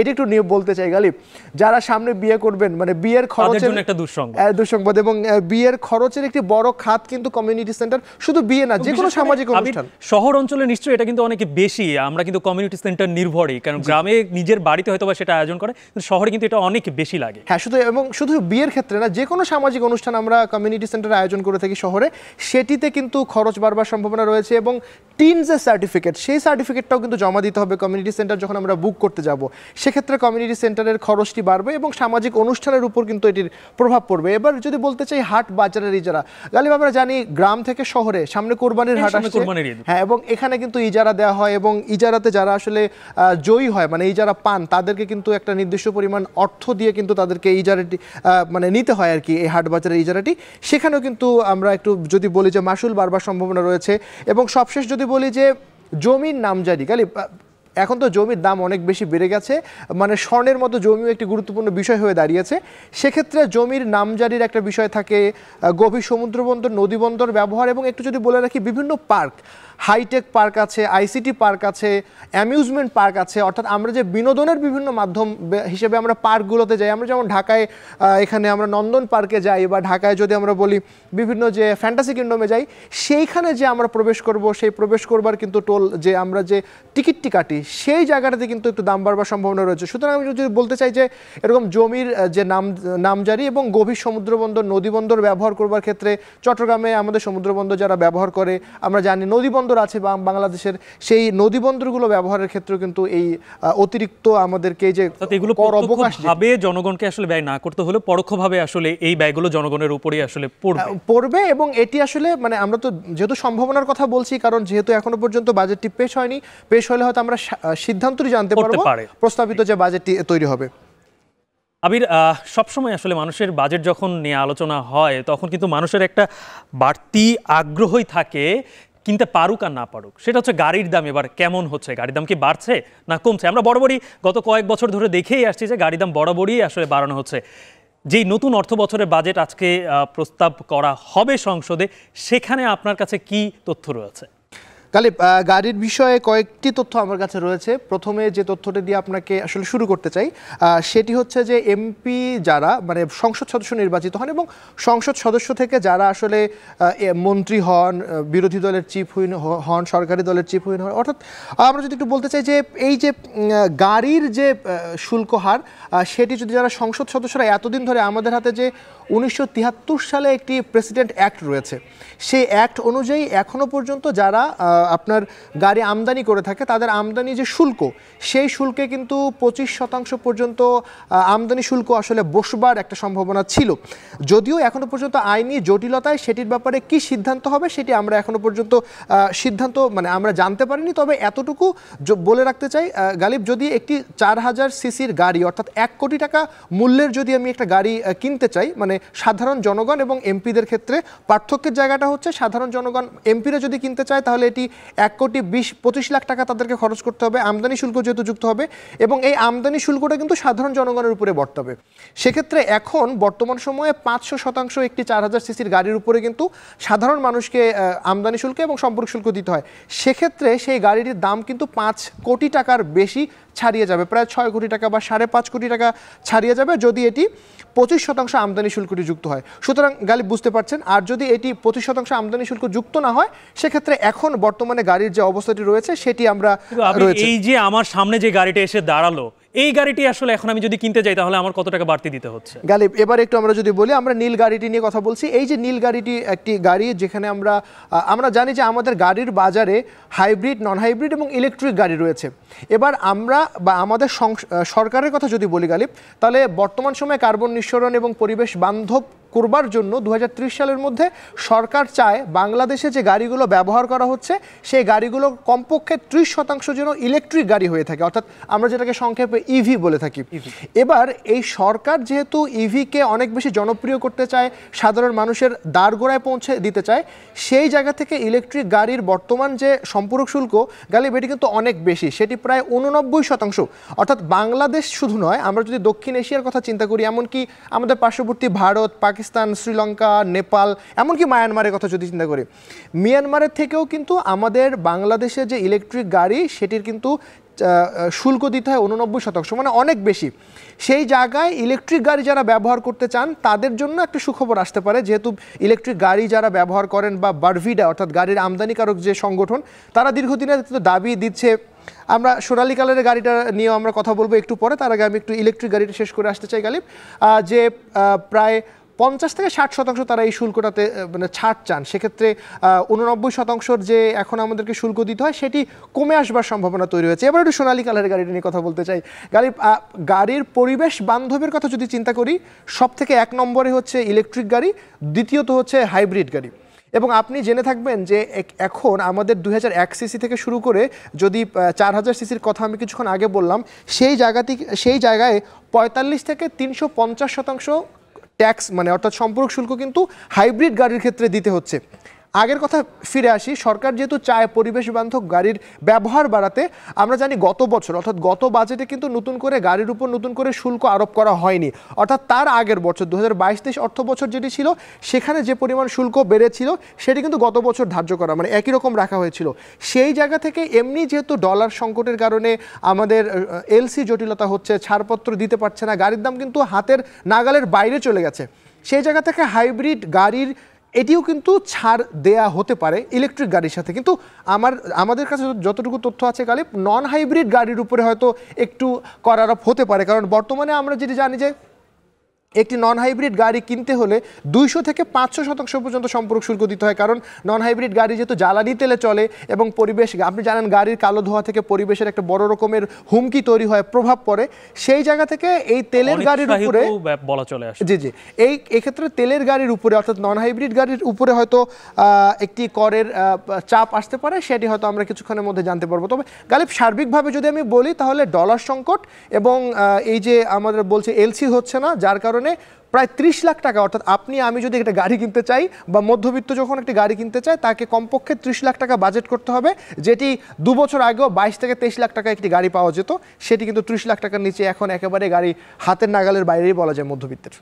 এটি একটু নিয়ে বলতে চাই গালিব, যারা সামনে বিয়ে করবেন, মানে বিয়ের খরচের একটা দুঃসংবাদ, এবং বিয়ের খরচের একটি বড় খাত কিন্তু কমিউনিটি সেন্টার, শুধু বিয়ে না, যে কোনো সামাজিক অনুষ্ঠান। শহর অঞ্চলে নিশ্চয়ই এটা কিন্তু অনেক বেশি, আমরা কিন্তু কমিউনিটি সেন্টার নির্ভরই, কারণ গ্রামে নিজের বাড়িতে হয়তো বা সেটা আয়োজন করে, কিন্তু শহরে কিন্তু এটা অনেক বেশি লাগে। হ্যাঁ, শুধু বিয়ের ক্ষেত্রে না, যে কোনো সামাজিক অনুষ্ঠান আমরা কমিউনিটি সেন্টারে আয়োজন করে থাকি শহরে, সেটিতে কিন্তু খরচ বাড়বার সম্ভাবনা রয়েছে এবং টিন যে সার্টিফিকেট, সেই সার্টিফিকেটটাও কিন্তু জমা দিতে হবে কমিউনিটি সেন্টার যখন আমরা বুক করতে যাব। সেক্ষেত্রে কমিউনিটি সেন্টারের খরচটি বাড়বে এবং সামাজিক অনুষ্ঠানের উপর কিন্তু এটির প্রভাব পড়বে। এবার যদি বলতে চাই হাট বাজারের ইজারা, গালিব আমরা জানি গ্রাম থেকে শহরে সামনে কোরবানির হাট আসছে, হ্যাঁ, এবং এখানে কিন্তু ইজারা দেওয়া হয় এবং ইজারাতে যারা আসলে জয়ী হয় মানে ইজারা পান তাদেরকে কিন্তু একটা নির্দিষ্ট পরিমাণ অর্থ দিয়ে কিন্তু তাদেরকে ইজারাটি মানে নিতে হয় আর কি, এই হাট বাজারের ইজারাটি। সেখানেও কিন্তু আমরা একটু যদি বলি যে মাসুল বাড়বার সম্ভাবনা রয়েছে। এবং সবশেষ যদি বলি যে জমির নামজারি, গালিব এখন তো জমির দাম অনেক বেশি বেড়ে গেছে, মানে স্বর্ণের মতো জমিও একটি গুরুত্বপূর্ণ বিষয় হয়ে দাঁড়িয়েছে। সেক্ষেত্রে জমির নামজারির একটা বিষয় থাকে, গভীর সমুদ্রবন্দর, নদীবন্দর ব্যবহার, এবং একটু যদি বলে রাখি বিভিন্ন পার্ক, হাইটেক পার্ক আছে, আইসিটি পার্ক আছে, অ্যামিউজমেন্ট পার্ক আছে, অর্থাৎ আমরা যে বিনোদনের বিভিন্ন মাধ্যম হিসেবে আমরা পার্কগুলোতে যাই, আমরা যেমন ঢাকায় এখানে আমরা নন্দন পার্কে যাই, বা ঢাকায় যদি আমরা বলি বিভিন্ন যে ফ্যান্টাসি কিংডমে যাই, সেইখানে যে আমরা প্রবেশ করব, সেই প্রবেশ করবার কিন্তু টোল যে আমরা যে টিকিটটি কাটি সেই জায়গাটাতে কিন্তু একটু দাম বাড়বার সম্ভাবনা রয়েছে। সুতরাং আমি যদি বলতে চাই যে এরকম জমির যে নামজারি এবং গভীর সমুদ্রবন্দর, নদীবন্দর ব্যবহার করবার ক্ষেত্রে চট্টগ্রামে আমাদের সমুদ্রবন্দর যারা ব্যবহার করে, আমরা জানি নদীবন্দর আছে বাংলাদেশের, সেই নদীবন্দরগুলো ব্যবহারের ক্ষেত্রে কিন্তু এই অতিরিক্ত আমাদেরকে যে এগুলো প্রত্যক্ষভাবে জনগণকে আসলে ব্যয় না করতে হলে পরোক্ষভাবে আসলে এই ব্যয়গুলো জনগণের উপরেই আসলে পড়বে। এবং এটি আসলে মানে আমরা তো যেহেতু সম্ভাবনার কথা বলছি, কারণ যেহেতু এখনো পর্যন্ত বাজেটটি পেশ হয়নি, পেশ হলে হয়তো আমরা সিদ্ধান্তটি জানতে পারবো প্রস্তাবিত যে বাজেটটি তৈরি হবে। আবির, সবসময় আসলে মানুষের বাজেট যখন নিয়ে আলোচনা হয় তখন কিন্তু মানুষের একটা বাড়তি আগ্রহই থাকে, কিনতে পারুক আর না পারুক। সেটা হচ্ছে গাড়ির দাম এবার কেমন হচ্ছে, গাড়ির দাম কি বাড়ছে না কমছে? আমরা বরাবরই গত কয়েক বছর ধরে দেখেই আসছি যে গাড়ির দাম বরাবরই আসলে বাড়ানো হচ্ছে। যেই নতুন অর্থ বছরের বাজেট আজকে প্রস্তাব করা হবে সংসদে, সেখানে আপনার কাছে কি তথ্য রয়েছে? গালিব, গাড়ির বিষয়ে কয়েকটি তথ্য আমার কাছে রয়েছে। প্রথমে যে তথ্যটা দিয়ে আপনাকে আসলে শুরু করতে চাই সেটি হচ্ছে যে এমপি যারা মানে সংসদ সদস্য নির্বাচিত হন এবং সংসদ সদস্য থেকে যারা আসলে মন্ত্রী হন, বিরোধী দলের চিফ হুইপ হন, সরকারি দলের চিফ হুইপ হন, অর্থাৎ আমরা যদি একটু বলতে চাই যে এই যে গাড়ির যে শুল্ক হার সেটি যদি যারা সংসদ সদস্যরা এতদিন ধরে, আমাদের হাতে যে 1973 সালে একটি প্রেসিডেন্ট অ্যাক্ট রয়েছে, সেই অ্যাক্ট অনুযায়ী এখনও পর্যন্ত যারা আপনার গাড়ি আমদানি করে থাকে তাদের আমদানি যে শুল্ক, সেই শুল্কে কিন্তু 25% পর্যন্ত আমদানি শুল্ক আসলে বসবার একটা সম্ভাবনা ছিল। যদিও এখনও পর্যন্ত আইনি জটিলতায় সেটির ব্যাপারে কি সিদ্ধান্ত হবে সেটি আমরা এখনও পর্যন্ত সিদ্ধান্ত মানে আমরা জানতে পারিনি। তবে এতটুকু বলে রাখতে চাই গালিব, যদি একটি 4000 সিসির গাড়ি অর্থাৎ 1 কোটি টাকা মূল্যের যদি আমি একটা গাড়ি কিনতে চাই, মানে সাধারণ জনগণ এবং এমপিদের ক্ষেত্রে পার্থক্যের জায়গাটা হচ্ছে সাধারণ জনগণ এমপিরা যদি কিনতে চায় তাহলে এটি 1,20-25 লাখ টাকা তাদেরকে খরচ করতে হবে, আমদানি শুল্ক যেহেতু যুক্ত হবে, এবং এই আমদানি শুল্কটা কিন্তু সাধারণ জনগণের উপরে বর্তাবে। সেক্ষেত্রে এখন বর্তমান সময়ে 500% একটি 4000 সিসির গাড়ির উপরে কিন্তু সাধারণ মানুষকে আমদানি শুল্ক এবং সম্পর্ক শুল্ক দিতে হয়। সেক্ষেত্রে সেই গাড়িটির দাম কিন্তু 5 কোটি টাকার বেশি ছাড়িয়ে যাবে, প্রায় 6 কোটি টাকা বা 5.5 কোটি টাকা ছাড়িয়ে যাবে যদি এটি 25% আমদানি শুল্কটি যুক্ত হয়। সুতরাং গালিব বুঝতে পারছেন, আর যদি এটি 25% আমদানি শুল্ক যুক্ত না হয় সেক্ষেত্রে এখন বর্তমানে গাড়ির যে অবস্থাটি রয়েছে সেটি আমরা এই যে আমার সামনে যে গাড়িটা এসে দাঁড়ালো, এই গাড়িটি আসলে এখন আমি যদি কিনতে যাই তাহলে আমার কত টাকা বাড়তি দিতে হচ্ছে? গালিব, এবার একটু আমরা যদি বলি, আমরা নীল গাড়িটি নিয়ে কথা বলছি। এই যে নীল গাড়িটি একটি গাড়ি যেখানে আমরা জানি যে আমাদের গাড়ির বাজারে হাইব্রিড, নন হাইব্রিড এবং ইলেকট্রিক গাড়ি রয়েছে। এবার আমরা বা আমাদের সরকারের কথা যদি বলি গালিব, তাহলে বর্তমান সময়ে কার্বন নিঃসরণ এবং পরিবেশ বান্ধব করবার জন্য 2030 সালের মধ্যে সরকার চায় বাংলাদেশে যে গাড়িগুলো ব্যবহার করা হচ্ছে সেই গাড়িগুলো কমপক্ষে 30% যেন ইলেকট্রিক গাড়ি হয়ে থাকে, অর্থাৎ আমরা যেটাকে সংক্ষেপে ইভি বলে থাকি। এবার এই সরকার যেহেতু ইভিকে অনেক বেশি জনপ্রিয় করতে চায়, সাধারণ মানুষের দ্বারগোড়ায় পৌঁছে দিতে চায়, সেই জায়গা থেকে ইলেকট্রিক গাড়ির বর্তমান যে সম্পূরক শুল্ক গালিব এটি কিন্তু অনেক বেশি, সেটি প্রায় 89%। অর্থাৎ বাংলাদেশ শুধু নয়, আমরা যদি দক্ষিণ এশিয়ার কথা চিন্তা করি, এমনকি আমাদের পার্শ্ববর্তী ভারত, পাকিস্তান, শ্রীলঙ্কা, নেপাল, এমনকি মায়ানমারের কথা যদি চিন্তা করি, মিয়ানমারের থেকেও কিন্তু আমাদের বাংলাদেশের যে ইলেকট্রিক গাড়ি সেটির কিন্তু শুল্ক দিতে হয় 89%, মানে অনেক বেশি। সেই জায়গায় ইলেকট্রিক গাড়ি যারা ব্যবহার করতে চান তাদের জন্য একটা সুখবর আসতে পারে, যেহেতু ইলেকট্রিক গাড়ি যারা ব্যবহার করেন বা বারভিডা অর্থাৎ গাড়ির আমদানিকারক যে সংগঠন, তারা দীর্ঘদিনের দাবি দিচ্ছে। আমরা সোনালী কালারের গাড়িটা নিয়েও আমরা কথা বলবো একটু পরে, তার আগে আমি একটু ইলেকট্রিক গাড়িটা শেষ করে আসতে চাই গালিব, যে প্রায় 50 থেকে 60% তারা এই শুল্কটাতে মানে ছাড় চান। সেক্ষেত্রে 89% যে এখন আমাদেরকে শুল্ক দিতে হয় সেটি কমে আসবার সম্ভাবনা তৈরি হয়েছে। এবার একটু সোনালী কালারের গাড়িটা নিয়ে কথা বলতে চাই। গাড়ির পরিবেশ বান্ধবের কথা যদি চিন্তা করি, সব থেকে 1 নম্বরে হচ্ছে ইলেকট্রিক গাড়ি, দ্বিতীয়ত হচ্ছে হাইব্রিড গাড়ি। এবং আপনি জেনে থাকবেন যে এখন আমাদের 2001 সিসি থেকে শুরু করে যদি 4000 সিসির কথা আমি কিছুক্ষণ আগে বললাম, সেই জায়গায় 45 থেকে 350% ট্যাক্স মানে অর্থাৎ সম্পূরক শুল্ক কিন্তু হাইব্রিড গাড়ির ক্ষেত্রে দিতে হচ্ছে। আগের কথা ফিরে আসি, সরকার যেহেতু চায় পরিবেশ বান্ধব গাড়ির ব্যবহার বাড়াতে, আমরা জানি গত বছর অর্থাৎ গত বাজেটে কিন্তু নতুন করে গাড়ির উপর নতুন করে শুল্ক আরোপ করা হয়নি। অর্থাৎ তার আগের বছর 2022-23 অর্থ বছর যেটি ছিল সেখানে যে পরিমাণ শুল্ক বেড়েছিল সেটি কিন্তু গত বছর ধার্য করা মানে একই রকম রাখা হয়েছিল। সেই জায়গা থেকে এমনি যেহেতু ডলার সংকটের কারণে আমাদের এলসি জটিলতা হচ্ছে, ছাড়পত্র দিতে পারছে না, গাড়ির দাম কিন্তু হাতের নাগালের বাইরে চলে গেছে, সেই জায়গা থেকে হাইব্রিড গাড়ির এটিও কিন্তু ছাড় দেয়া হতে পারে ইলেকট্রিক গাড়ির সাথে। কিন্তু আমাদের কাছে যতটুকু তথ্য আছে গালিব, নন হাইব্রিড গাড়ির উপরে হয়তো একটু কর আরোপ হতে পারে, কারণ বর্তমানে আমরা যেটি জানি যে একটি নন হাইব্রিড গাড়ি কিনতে হলে 200 থেকে 500% পর্যন্ত সম্পূরক শুল্ক দিতে হয়, কারণ নন হাইব্রিড গাড়ি যেহেতু জ্বালানি তেলে চলে এবং পরিবেশ, আপনি জানেন গাড়ির কালো ধোঁয়া থেকে পরিবেশের একটা বড় রকমের হুমকি তৈরি হয়, প্রভাব পড়ে। সেই জায়গা থেকে এই তেলের গাড়ির উপরে বলা চলে আসে, জি এই ক্ষেত্রে তেলের গাড়ির উপরে অর্থাৎ নন হাইব্রিড গাড়ির উপরে হয়তো একটি করের চাপ আসতে পারে, সেটি হয়তো আমরা কিছুক্ষণের মধ্যে জানতে পারবো। তবে গালিব সার্বিকভাবে যদি আমি বলি তাহলে ডলার সংকট এবং এই যে আমাদের বলছে এলসি হচ্ছে না, যার কারণে প্রায় 30 লাখ টাকা, অর্থাৎ আমি যদি একটা গাড়ি কিনতে চাই বা মধ্যবিত্ত যখন একটি গাড়ি কিনতে চায় তাকে কমপক্ষে 30 লাখ টাকা বাজেট করতে হবে, যেটি 2 বছর আগেও 22 থেকে 23 লাখ টাকা একটি গাড়ি পাওয়া যেত, সেটি কিন্তু 30 লাখ টাকার নিচে এখন একেবারে গাড়ি হাতের নাগালের বাইরেই বলা যায় মধ্যবিত্তের।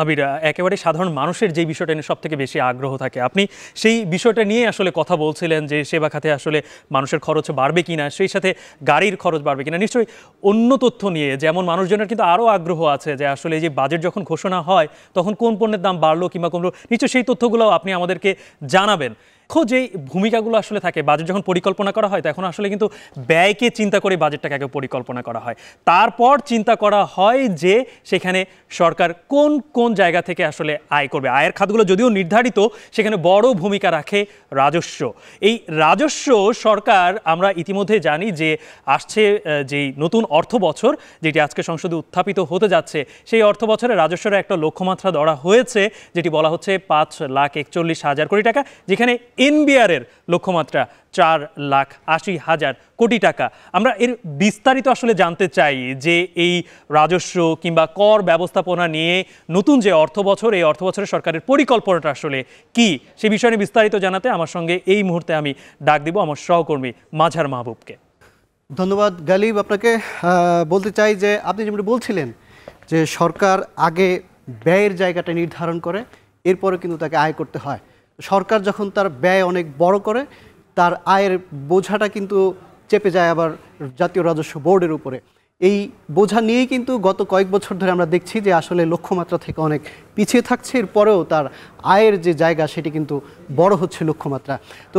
আবির, একেবারে সাধারণ মানুষের যে বিষয়টা নিয়ে সব থেকে বেশি আগ্রহ থাকে, আপনি সেই বিষয়টা নিয়ে আসলে কথা বলছিলেন যে সেবা খাতে আসলে মানুষের খরচ বাড়বে কিনা, সেই সাথে গাড়ির খরচ বাড়বে কিনা। নিশ্চয়ই অন্য তথ্য নিয়ে যেমন মানুষজনের কিন্তু আরও আগ্রহ আছে যে আসলে এই যে বাজেট যখন ঘোষণা হয় তখন কোন পণ্যের দাম বাড়লো কিংবা কমলো, নিশ্চয়ই সেই তথ্যগুলো আপনি আমাদেরকে জানাবেন। যে ভূমিকাগুলো আসলে থাকে বাজেট যখন পরিকল্পনা করা হয় তখন আসলে কিন্তু ব্যয়কে চিন্তা করে বাজেটটাকে আগে পরিকল্পনা করা হয়, তারপর চিন্তা করা হয় যে সেখানে সরকার কোন কোন জায়গা থেকে আসলে আয় করবে। আয়ের খাতগুলো যদিও নির্ধারিত, সেখানে বড় ভূমিকা রাখে রাজস্ব। এই রাজস্ব সরকার আমরা ইতিমধ্যে জানি যে আসছে যেই নতুন অর্থ বছর যেটি আজকে সংসদে উত্থাপিত হতে যাচ্ছে, সেই অর্থ বছরে রাজস্বের একটা লক্ষ্যমাত্রা ধরা হয়েছে যেটি বলা হচ্ছে 5,41,000 কোটি টাকা, যেখানে এনবিআর-এর লক্ষ্যমাত্রা 4,80,000 কোটি টাকা। আমরা এর বিস্তারিত আসলে জানতে চাই যে এই রাজস্ব কিংবা কর ব্যবস্থাপনা নিয়ে নতুন যে অর্থ বছর, এই অর্থ বছরের সরকারের পরিকল্পনাটা আসলে কি, সে বিষয়ে নিয়ে বিস্তারিত জানাতে আমার সঙ্গে এই মুহূর্তে আমি ডাক দিব আমার সহকর্মী মাঝার মাহবুবকে। ধন্যবাদ গালিব। আপনাকে বলতে চাই যে আপনি যেমন বলছিলেন যে সরকার আগে ব্যয়ের জায়গাটা নির্ধারণ করে, এরপরে কিন্তু তাকে আয় করতে হয়। সরকার যখন তার ব্যয় অনেক বড় করে, তার আয়ের বোঝাটা কিন্তু চেপে যায় আবার জাতীয় রাজস্ব বোর্ডের উপরে। এই বোঝা নিয়েই কিন্তু গত কয়েক বছর ধরে আমরা দেখছি যে আসলে লক্ষ্যমাত্রা থেকে অনেক পিছিয়ে থাকছে, এরপরেও তার আয়ের যে জায়গা সেটি কিন্তু বড় হচ্ছে লক্ষ্যমাত্রা। তো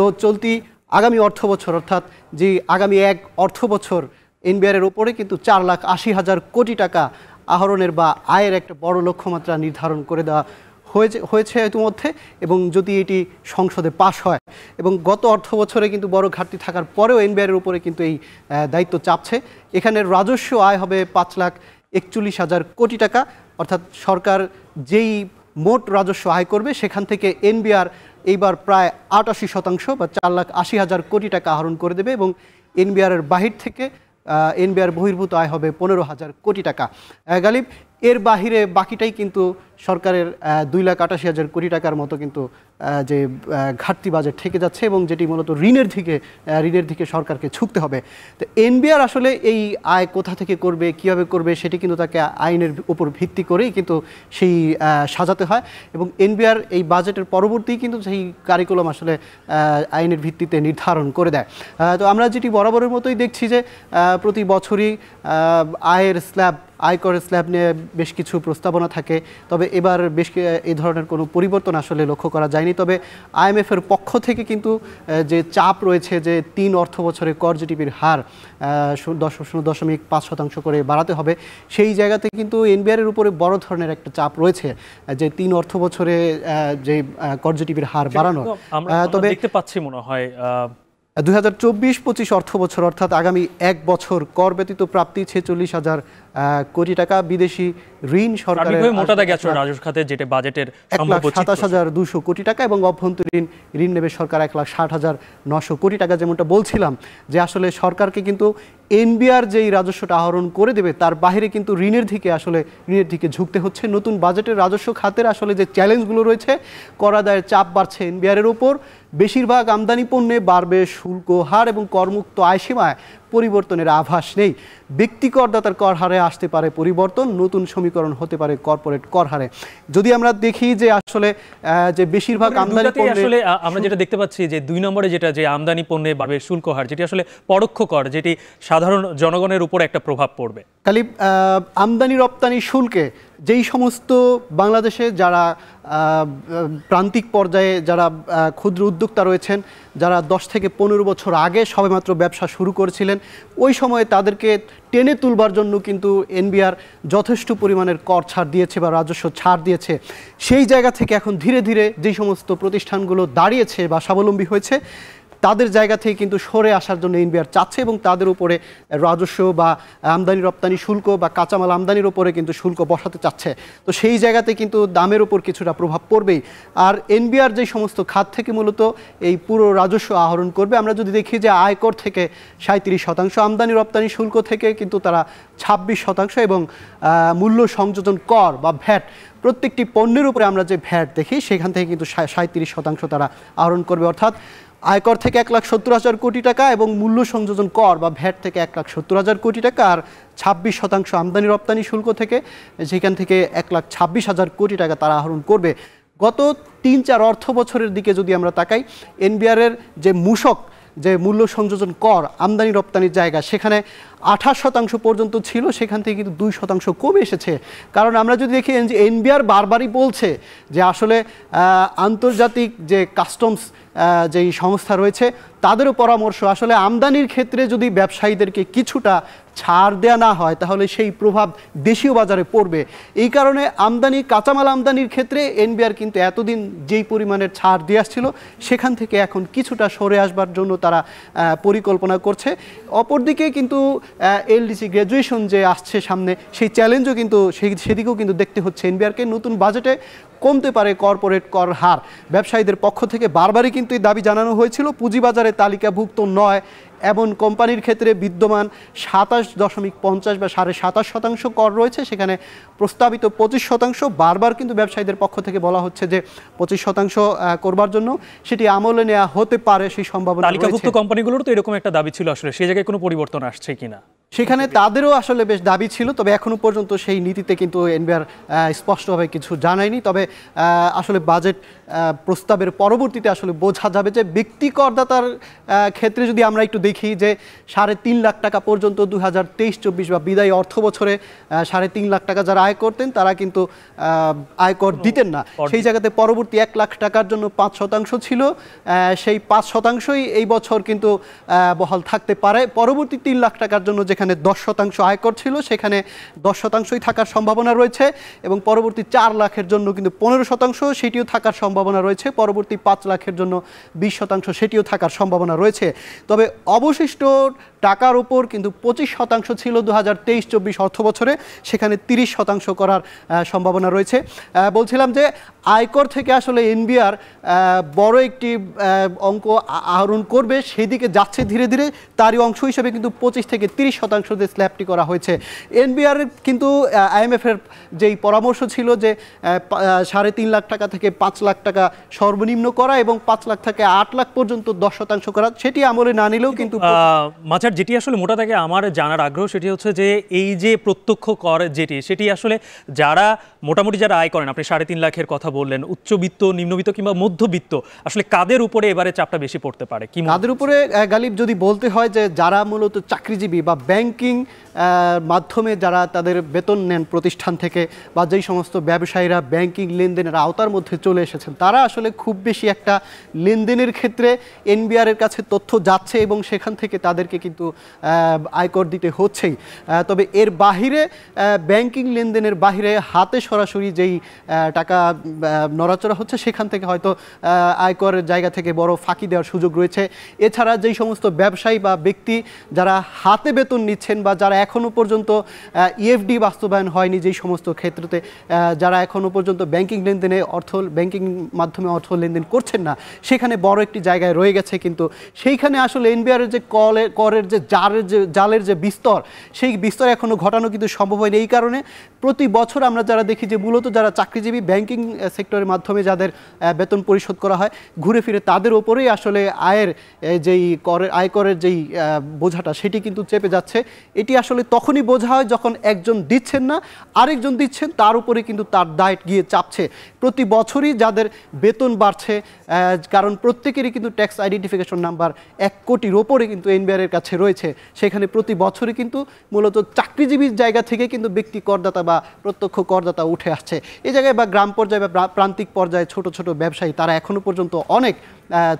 আগামী অর্থ বছর অর্থাৎ যে আগামী এক অর্থ বছর এনবিআর-এর ওপরে কিন্তু 4,80,000 কোটি টাকা আহরণের বা আয়ের একটা বড় লক্ষ্যমাত্রা নির্ধারণ করে দেওয়া হয়েছে ইতিমধ্যে, এবং যদি এটি সংসদে পাশ হয় এবং গত অর্থ বছরে কিন্তু বড় ঘাটতি থাকার পরেও এনবিআর-এর উপরে কিন্তু এই দায়িত্ব চাপছে। এখানে রাজস্ব আয় হবে 5,41,000 কোটি টাকা, অর্থাৎ সরকার যেই মোট রাজস্ব আয় করবে সেখান থেকে এনবিআর এইবার প্রায় 88% বা 4,80,000 কোটি টাকা আহরণ করে দেবে, এবং এনবিআর-এর বাহির থেকে এনবিআর বহির্ভূত আয় হবে 15,000 কোটি টাকা। গালিব, এর বাহিরে বাকিটাই কিন্তু সরকারের 2,88,000 কোটি টাকার মতো কিন্তু যে ঘাটতি বাজেট থেকে যাচ্ছে, এবং যেটি মূলত ঋণের দিকে সরকারকে ঝুঁকতে হবে। তো এনবিআর আসলে এই আয় কোথা থেকে করবে, কীভাবে করবে, সেটি কিন্তু তাকে আইনের উপর ভিত্তি করেই কিন্তু সেই সাজাতে হয়, এবং এনবিআর এই বাজেটের পরবর্তী কিন্তু সেই কারিকুলাম আসলে আইনের ভিত্তিতে নির্ধারণ করে দেয়। তো আমরা যেটি বরাবরের মতোই দেখছি যে প্রতি বছরই আয়ের স্ল্যাব আয়করের স্ল্যাব নিয়ে বেশ কিছু প্রস্তাবনা থাকে, তবে এবার এই ধরনের কোনো পরিবর্তন আসলে লক্ষ্য করা যায়নি। তবে IMF-এর পক্ষ থেকে কিন্তু যে চাপ রয়েছে যে 3 অর্থ বছরে কর জিডিপির হার 10.5% করে বাড়াতে হবে, সেই জায়গাতে কিন্তু NBR-এর উপরে বড় ধরনের একটা চাপ রয়েছে যে 3 অর্থ বছরে যে কর জিডিপির হার বাড়ানো। তবে দেখতে পাচ্ছি মনে হয় 2024-25 অর্থ বছর অর্থাৎ আগামী 1 বছর কর ব্যতীত প্রাপ্তি 46,000 কোটি টাকা, বিদেশি ঋণ সরকারের মোটা দাগে আছে রাজস্ব খাতে যেটা বাজেটের 1,27,200 কোটি টাকা এবং অভ্যন্তরীণ ঋণ নেবে সরকার 1,60,900 কোটি টাকা। যেমনটা বলছিলাম যে আসলে সরকারকে কিন্তু NBR যেই রাজস্বটা আহরণ করে দেবে তার বাইরে কিন্তু ঋণের দিকে ঝুঁকতে হচ্ছে। নতুন বাজেটের রাজস্ব খাতের আসলে যে চ্যালেঞ্জগুলো রয়েছে, কর আদায়ের চাপ বাড়ছে NBR-এর উপর, বেশিরভাগ আমদানি পণ্যে বাড়বে শুল্ক হার এবং করমুক্ত আয়সীমায় পরিবর্তনের আভাস নেই। ব্যক্তি করদাতার কর হারে আসতে পারে পরিবর্তন, নতুন সমীকরণ হতে পারে কর্পোরেট কর হারে। যদি আমরা দেখি যে আসলে যে বেশিরভাগ আমদানি পণ্যে আসলে আমরা যেটা দেখতে পাচ্ছি যে 2 নম্বরে যেটা যে আমদানি পণ্যে বাড়বে শুল্ক হার, যেটি আসলে পরোক্ষ কর, যেটি সাধারণ জনগণের উপর একটা প্রভাব পড়বে। খালি আমদানি রপ্তানি শুল্কে যেই সমস্ত বাংলাদেশে যারা প্রান্তিক পর্যায়ে যারা ক্ষুদ্র উদ্যোক্তা রয়েছেন, যারা 10 থেকে 15 বছর আগে সবেমাত্র ব্যবসা শুরু করেছিলেন, ওই সময়ে তাদেরকে টেনে তুলবার জন্য কিন্তু NBR যথেষ্ট পরিমাণের কর ছাড় দিয়েছে বা রাজস্ব ছাড় দিয়েছে। সেই জায়গা থেকে এখন ধীরে ধীরে যেই সমস্ত প্রতিষ্ঠানগুলো দাঁড়িয়েছে বা স্বাবলম্বী হয়েছে, তাদের জায়গা থেকে কিন্তু সরে আসার জন্য NBR চাচ্ছে এবং তাদের উপরে রাজস্ব বা আমদানি রপ্তানি শুল্ক বা কাঁচামাল আমদানির উপরে কিন্তু শুল্ক বসাতে চাচ্ছে। তো সেই জায়গাতে কিন্তু দামের উপর কিছুটা প্রভাব পড়বেই। আর NBR যে সমস্ত খাত থেকে মূলত এই পুরো রাজস্ব আহরণ করবে, আমরা যদি দেখি যে আয়কর থেকে 37%, আমদানি রপ্তানি শুল্ক থেকে কিন্তু তারা 26% এবং মূল্য সংযোজন কর বা ভ্যাট, প্রত্যেকটি পণ্যের উপরে আমরা যে ভ্যাট দেখি সেখান থেকে কিন্তু 37% তারা আহরণ করবে। অর্থাৎ আয়কর থেকে 1,70,000 কোটি টাকা এবং মূল্য সংযোজন কর বা ভ্যাট থেকে 1,70,000 কোটি টাকা, আর 26% আমদানি রপ্তানি শুল্ক থেকে, সেখান থেকে 1,26,000 কোটি টাকা তারা আহরণ করবে। গত 3-4 অর্থ বছরের দিকে যদি আমরা তাকাই, NBR-এর যে মূসক যে মূল্য সংযোজন কর আমদানি রপ্তানির জায়গা, সেখানে 28% পর্যন্ত ছিল, সেখান থেকে কিন্তু 2% কমে এসেছে। কারণ আমরা যদি দেখি যে NBR বারবারই বলছে যে আসলে আন্তর্জাতিক যে কাস্টমস যেই সংস্থা রয়েছে তাদেরও পরামর্শ, আসলে আমদানির ক্ষেত্রে যদি ব্যবসায়ীদেরকে কিছুটা ছাড় দেওয়া না হয় তাহলে সেই প্রভাব দেশীয় বাজারে পড়বে। এই কারণে কাঁচামাল আমদানির ক্ষেত্রে NBR কিন্তু এতদিন যেই পরিমাণের ছাড় দিয়ে আসছিল সেখান থেকে এখন কিছুটা সরে আসবার জন্য তারা পরিকল্পনা করছে। অপরদিকে কিন্তু LDC গ্র্যাজুয়েশন যে আসছে সামনে, সেই চ্যালেঞ্জও কিন্তু সেদিকেও কিন্তু দেখতে হচ্ছে NBR-কে। নতুন বাজেটে কমতে পারে কর্পোরেট কর হার। ব্যবসায়ীদের পক্ষ থেকে বারবারই কিন্তু এই দাবি জানানো হয়েছিল। পুঁজিবাজারে তালিকাভুক্ত নয় এমন কোম্পানির ক্ষেত্রে বিদ্যমান 27.50 বা 27.5% কর রয়েছে, সেখানে প্রস্তাবিত 25%। বারবার কিন্তু ব্যবসায়ীদের পক্ষ থেকে বলা হচ্ছে যে 25% করবার জন্য সেটি আমলে নেওয়া হতে পারে, সেই সম্ভাবনা রয়েছে। তালিকাভুক্ত কোম্পানিগুলোর তো এরকম একটা দাবি ছিল, আসলে সেই জায়গায় কোনো পরিবর্তন আসছে কিনা সেখানে তাদেরও আসলে বেশ দাবি ছিল, তবে এখনো পর্যন্ত সেই নীতিতে কিন্তু NBR স্পষ্টভাবে কিছু জানায়নি। তবে আসলে বাজেট প্রস্তাবের পরবর্তীতে আসলে বোঝা যাবে যে ব্যক্তি করদাতার ক্ষেত্রে যদি আমরা একটু দেখি যে 3.5 লাখ টাকা পর্যন্ত 2023-24 বা বিদায়ী অর্থ বছরে 3.5 লাখ টাকা যারা আয় করতেন তারা কিন্তু আয়কর দিতেন না। সেই জায়গাতে পরবর্তী 1 লাখ টাকার জন্য 5% ছিল, সেই 5%ই এই বছর কিন্তু বহাল থাকতে পারে। পরবর্তী 3 লাখ টাকার জন্য যেখানে 10% আয়কর ছিল সেখানে 10%ই থাকার সম্ভাবনা রয়েছে, এবং পরবর্তী 4 লাখের জন্য কিন্তু 15% সেটিও থাকার সম্ভাবনা রয়েছে, পরবর্তী 5 লাখের জন্য 20% সেটিও থাকার সম্ভাবনা রয়েছে। তবে অবশিষ্ট টাকার উপর কিন্তু 25% ছিল 2023-24 অর্থ বছরে, সেখানে 30% করার সম্ভাবনা রয়েছে। বলছিলাম যে আয়কর থেকে আসলে NBR বড় একটি অঙ্ক আহরণ করবে, সেদিকে যাচ্ছে ধীরে ধীরে। তারই অংশ হিসেবে কিন্তু 25 থেকে 30% যে স্ল্যাবটি করা হয়েছে। NBR কিন্তু IMF-এর যেই পরামর্শ ছিল যে 3.5 লাখ টাকা থেকে 5 লাখ টাকা সর্বনিম্ন করা এবং 5 লাখ থেকে 8 লাখ পর্যন্ত 10% করা, সেটি আমলে না নিলেও কিন্তু মাঝার যেটি আসলে মোটা দাগে আমার জানার আগ্রহ সেটি হচ্ছে যে এই যে প্রত্যক্ষ কর সেটি আসলে যারা মোটামুটি যারা আয় করেন, আপনি 3.5 লাখের কথা বললেন, উচ্চবিত্ত, নিম্নবিত্ত কিংবা মধ্যবিত্ত, আসলে কাদের উপরে এবারে চাপটা বেশি পড়তে পারে? কি তাদের উপরে গালিব যদি বলতে হয় যে যারা মূলত চাকরিজীবী বা ব্যাংকিং মাধ্যমে যারা তাদের বেতন নেন প্রতিষ্ঠান থেকে, বা যেই সমস্ত ব্যবসায়ীরা ব্যাংকিং লেনদেনের আওতার মধ্যে চলে এসেছেন, তারা আসলে খুব বেশি একটা লেনদেনের ক্ষেত্রে এনবিআরের কাছে তথ্য যাচ্ছে এবং সেখান থেকে তাদেরকে কিন্তু আয়কর দিতে হচ্ছেই। তবে এর বাহিরে ব্যাংকিং লেনদেনের বাহিরে হাতে সরাসরি যেই টাকা নড়াচড়া হচ্ছে সেখান থেকে হয়তো আয়করের জায়গা থেকে বড় ফাঁকি দেওয়ার সুযোগ রয়েছে। এছাড়া যেই সমস্ত ব্যবসায়ী বা ব্যক্তি যারা হাতে বেতন নিচ্ছেন বা যারা এখনও পর্যন্ত ইএফডি বাস্তবায়ন হয়নি, যেই সমস্ত ক্ষেত্রতে যারা এখনও পর্যন্ত ব্যাংকিং লেনদেনে ব্যাংকিং মাধ্যমে অর্থ লেনদেন করছেন না, সেখানে বড় একটি জায়গায় রয়ে গেছে। কিন্তু সেইখানে আসলে এনবিআরের যে করের যে জালের যে বিস্তর, সেই বিস্তর এখনও ঘটানো কিন্তু সম্ভব হয়নি। এই কারণে প্রতি বছর আমরা যারা দেখি যে মূলত যারা চাকরিজীবী ব্যাংকিং সেক্টরের মাধ্যমে যাদের বেতন পরিশোধ করা হয়, ঘুরে ফিরে তাদের ওপরেই আসলে আয়করের যেই বোঝাটা সেটি কিন্তু চেপে যাচ্ছে। এটি আসলে তখনই বোঝা হয় যখন একজন দিচ্ছেন না, আরেকজন দিচ্ছেন, তার উপরে কিন্তু তার দায় গিয়ে চাপছে। প্রতি বছরই যাদের বেতন বাড়ছে, কারণ প্রত্যেকেরই কিন্তু ট্যাক্স আইডেন্টিফিকেশন নাম্বার 1 কোটির ওপরে কিন্তু এনবিআরের কাছে রয়েছে, সেখানে প্রতি বছরই কিন্তু মূলত চাকরিজীবীর জায়গা থেকে কিন্তু ব্যক্তি করদাতা বা প্রত্যক্ষ করদাতা উঠে আসছে। এই জায়গায় বা গ্রাম পর্যায়ে বা প্রান্তিক পর্যায়ে ছোট ছোট ব্যবসায়ী, তারা এখনো পর্যন্ত অনেক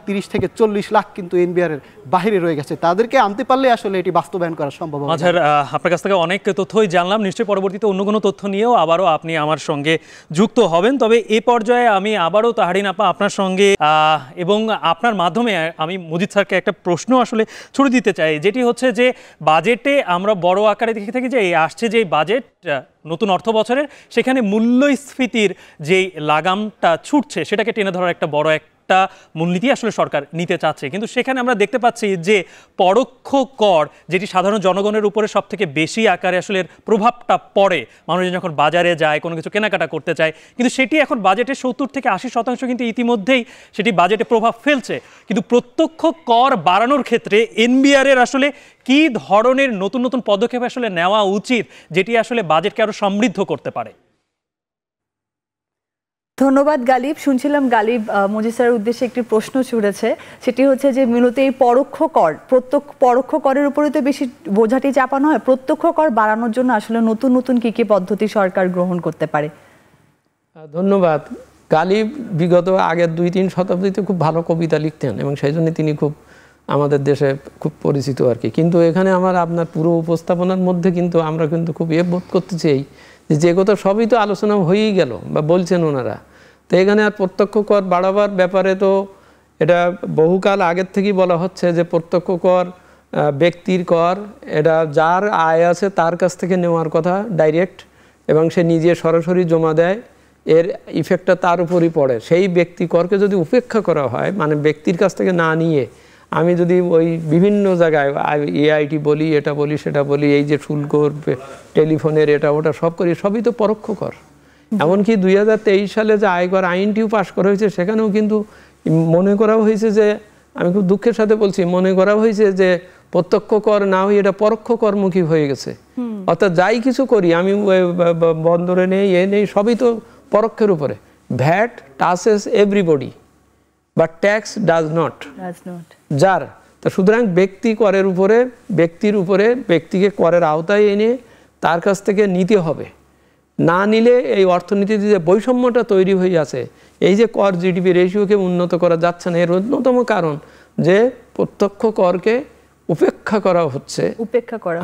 30 থেকে 40 লাখ কিন্তু এনবিআরের বাইরে রয়ে গেছে। তাদেরকে আনতে পারলে আসলে এটি বাস্তবায়ন করা সম্ভব হবে। আচ্ছা, আপনার কাছ থেকে অনেক তথ্যই জানলাম, নিশ্চয়ই পরবর্তীতে অন্য কোনো তথ্য নিয়েও আবারও আপনি আমার সঙ্গে যুক্ত হবেন। তবে এই পর্যায়ে আমি আবারও তাহরিন আপা আপনার সঙ্গে এবং আপনার মাধ্যমে আমি মজিদ স্যারকে একটা প্রশ্ন আসলে ছুড়ে দিতে চাই, যেটি হচ্ছে যে বাজেটে আমরা বড় আকারে দেখে থাকি যে এই আসছে যে বাজেট নতুন অর্থ বছরের, সেখানে মূল্যস্ফীতির যেই লাগামটা ছুটছে সেটাকে টেনে ধরার একটা বড় একটা মূলনীতি আসলে সরকার নিতে চাচ্ছে। কিন্তু সেখানে আমরা দেখতে পাচ্ছি যে পরোক্ষ কর, যেটি সাধারণ জনগণের উপরে সব থেকে বেশি আকারে আসলে প্রভাবটা পড়ে, মানুষজন যখন বাজারে যায় কোনো কিছু কেনাকাটা করতে চায়, কিন্তু সেটি এখন বাজেটের 70 থেকে 80% কিন্তু ইতিমধ্যেই সেটি বাজেটে প্রভাব ফেলছে। কিন্তু প্রত্যক্ষ কর বাড়ানোর ক্ষেত্রে এনবিআরের আসলে কি ধরনের নতুন নতুন পদক্ষেপ আসলে নেওয়া উচিত, যেটি আসলে বাজেটকে আরো সমৃদ্ধ করতে পারে? ধন্যবাদ গালিব। শুনছিলাম গালিব মজিদ স্যারের উদ্দেশ্যে একটি প্রশ্ন ছুড়েছে, সেটি হচ্ছে যে মূলত এই পরোক্ষ করের উপরে তো বেশি বোঝাটি চাপানো হয়, প্রত্যক্ষ কর বাড়ানোর জন্য আসলে নতুন নতুন কি কি পদ্ধতি সরকার গ্রহণ করতে পারে? ধন্যবাদ। গালিব বিগত আগের 2-3 শতাব্দীতে খুব ভালো কবিতা লিখতেন এবং সেই জন্য তিনি খুব আমাদের দেশে খুব পরিচিত আর কি। কিন্তু এখানে আপনার পুরো উপস্থাপনার মধ্যে কিন্তু আমরা কিন্তু খুব বোধ করতে চাই যে কথা সবই তো আলোচনা হয়েই গেল বা বলছেন ওনারা। তো এখানে আর প্রত্যক্ষ কর বাড়াবার ব্যাপারে তো এটা বহুকাল আগের থেকেই বলা হচ্ছে যে প্রত্যক্ষ কর ব্যক্তির কর, এটা যার আয় আছে তার কাছ থেকে নেওয়ার কথা ডাইরেক্ট, এবং সে নিজে সরাসরি জমা দেয়, এর ইফেক্টটা তার উপরই পড়ে। সেই ব্যক্তি করকে যদি উপেক্ষা করা হয়, মানে ব্যক্তির কাছ থেকে না নিয়ে আমি যদি ওই বিভিন্ন জায়গায় এআইটি বলি, এটা বলি, সেটা বলি, এই যে শুল্ক টেলিফোনের এটা ওটা সব করি, সবই তো পরোক্ষ কর। এমনকি 2023 সালে যে আয়কর আইনটিও পাশ করা হয়েছে, সেখানেও কিন্তু মনে করা হয়েছে যে, আমি খুব দুঃখের সাথে বলছি, মনে করা হয়েছে যে প্রত্যক্ষ কর না হয়ে এটা পরোক্ষ করমুখী হয়ে গেছে। অর্থাৎ যাই কিছু করি, আমি বন্দরে নেই, নেই, সবই তো পরোক্ষের উপরে। VAT touches everybody but tax does not. যার তা সুতরাং ব্যক্তির উপরে ব্যক্তিকে করের আওতায় এনে তার কাছ থেকে নিতে হবে। না নিলে এই অর্থনীতিতে যে বৈষম্যটা তৈরি হয়ে আছে, এই যে কর জিডিপি রেশিওকে উন্নত করা যাচ্ছে না, এর অন্যতম কারণ যে প্রত্যক্ষ করকে উপেক্ষা করা হচ্ছে।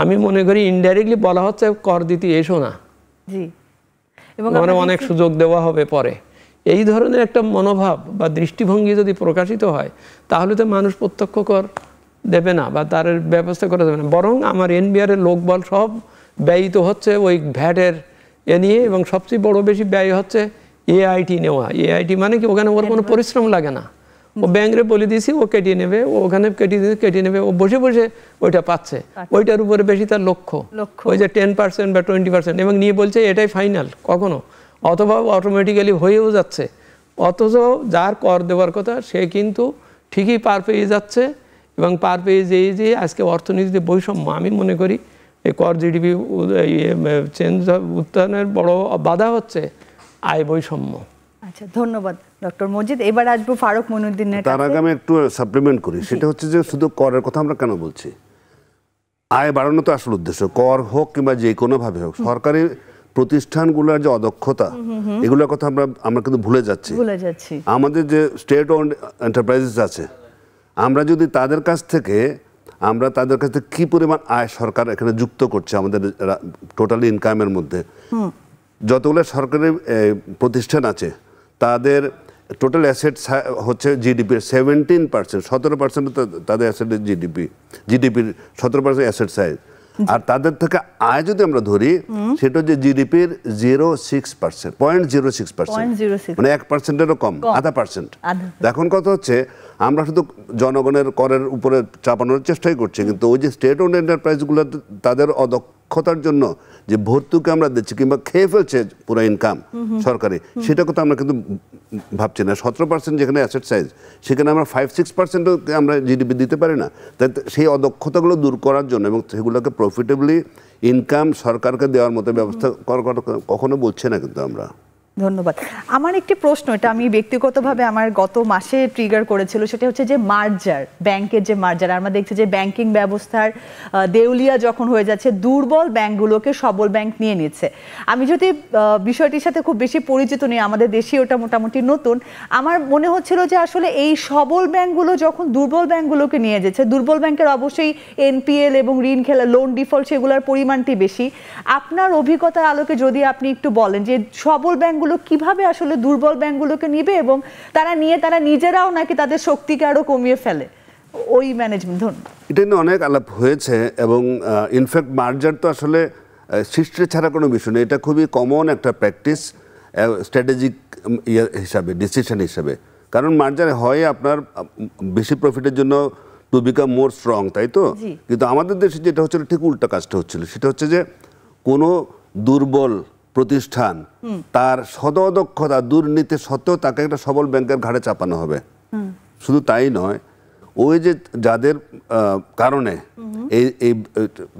আমি মনে করি ইনডাইরেক্টলি বলা হচ্ছে কর দিতে এসো না, অনেক সুযোগ দেওয়া হবে পরে। এই ধরনের একটা মনোভাব বা দৃষ্টিভঙ্গি যদি প্রকাশিত হয়, তাহলে তো মানুষ প্রত্যক্ষ কর দেবে না বা তার ব্যবস্থা করা যাবে না। বরং আমার এনবিআরের লোকবল সব ব্যয়িত হচ্ছে ওই ভ্যাটের নিয়ে, এবং সবচেয়ে বড় বেশি ব্যয় হচ্ছে এআইটি নেওয়া। এআইটি মানে কি, ওখানে ওর কোনো পরিশ্রম লাগে না, ও ব্যাংকে বলে দিয়েছি, ও কেটে নেবে, ও ওখানে কেটে নেবে, ও বসে বসে ওইটা পাচ্ছে, ওইটার উপরে বেশি তার লক্ষ্য, ওই যে 10% বা 20%, এবং নিয়ে বলছে এটাই ফাইনাল, কখনো অথবা অটোমেটিক্যালি হয়েও যাচ্ছে। অথচ যার কর দেওয়ার কথা সে কিন্তু ঠিকই পার পেয়ে যাচ্ছে, এবং পার পেজ এই যে আজকে অর্থনীতিতে বৈষম্য, আমি মনে করি এই কর জিডিপি চেঞ্জ উত্থানের বড় বাধা হচ্ছে আয় বৈষম্য। আচ্ছা, ধন্যবাদ ডক্টর মজিদ। এবার আসবো ফারুক মইনুদ্দিনের তার আগে আমি একটু সাপ্লিমেন্ট করি, সেটা হচ্ছে যে শুধু করের কথা আমরা কেন বলছি, আয় বাড়ানো তো আসল উদ্দেশ্য, কর হোক কিংবা যে কোনোভাবে হোক। সরকারি প্রতিষ্ঠানগুলোর যে অদক্ষতা, এগুলোর কথা আমরা কিন্তু ভুলে যাচ্ছি। আমাদের যে স্টেট ওন্ড এন্টারপ্রাইজেস আছে, আমরা যদি তাদের কাছ থেকে কি পরিমাণ আয় সরকার এখানে যুক্ত করছে আমাদের টোটাল ইনকামের মধ্যে, যতগুলো সরকারি প্রতিষ্ঠান আছে তাদের টোটাল অ্যাসেট হচ্ছে জিডিপির 17%, 17% তাদের অ্যাসেটের জিডিপির 17% অ্যাসেট সাইজ। আর তাদের থেকে আয় যদি আমরা ধরি, সেটা হচ্ছে জিডিপির 0.06%, মানে 1%-এরও কম, 0.5%। এখন কথা হচ্ছে আমরা শুধু জনগণের করের উপরে চাপানোর চেষ্টাই করছি, কিন্তু ওই যে স্টেট ওন্ড এন্টারপ্রাইজগুলো তাদের অদক্ষতার জন্য যে ভর্তুকি আমরা দিচ্ছি কিংবা খেয়ে ফেলছে পুরো ইনকাম সরকারি, সেটা কথা আমরা কিন্তু ভাবছি না। 17% যেখানে অ্যাসেট সাইজ, সেখানে আমরা 5-6% আমরা জিডিপি দিতে পারি না। তাই সেই অদক্ষতাগুলো দূর করার জন্য এবং সেগুলোকে প্রফিটেবলি ইনকাম সরকারকে দেওয়ার মতো ব্যবস্থা কখনো বলছে না কিন্তু আমরা। ধন্যবাদ। আমার একটি প্রশ্ন, এটা আমি ব্যক্তিগতভাবে আমার গত মাসে ট্রিগার করেছিল, সেটা হচ্ছে যে মার্জার, ব্যাংকের যে মার্জার। আমরা দেখছি যে ব্যাংকিং ব্যবস্থার দেউলিয়া যখন হয়ে যাচ্ছে, দুর্বল ব্যাংকগুলোকে সবল ব্যাংক নিয়ে নিচ্ছে। আমি যদি বিষয়টির সাথে খুব বেশি পরিচিত নেই, আমাদের দেশে ওটা মোটামুটি নতুন, আমার মনে হচ্ছিল যে আসলে এই সবল ব্যাংকগুলো যখন দুর্বল ব্যাংকগুলোকে নিয়ে যাচ্ছে, দুর্বল ব্যাংকের অবশ্যই এনপিএল এবং ঋণ খেলা, লোন ডিফল্ট, সেগুলোর পরিমাণটি বেশি। আপনার অভিজ্ঞতার আলোকে যদি আপনি একটু বলেন যে সবল ব্যাংক কিভাবে আসলে দুর্বল ব্যাংকগুলোকে নিবে এবং তারা নিজেরাও নাকি তাদের শক্তিকে আরো কমিয়ে ফেলে ওই ম্যানেজমেন্ট। এটা নিয়ে অনেক আলাপ হয়েছে এবং ইনফ্যাক্ট মার্জার তো আসলে সৃষ্টি ছাড়া কোনো বিষয় নেই, এটা খুবই কমন একটা প্র্যাকটিস স্ট্র্যাটেজিক হিসাবে, ডিসিশন হিসাবে। কারণ মার্জারে হয় আপনার বেশি প্রফিটের জন্য টু বিকাম মোর স্ট্রং, তাই তো? কিন্তু আমাদের দেশে যেটা হচ্ছিল ঠিক উল্টা কাজটা হচ্ছিল, সেটা হচ্ছে যে কোনো দুর্বল প্রতিষ্ঠান তার সদদক্ষতা, দুর্নীতি সত্ত্বেও তাকে একটা সবল ব্যাংকের ঘাড়ে চাপানো হবে। শুধু তাই নয়, ওই যে যাদের কারণে এই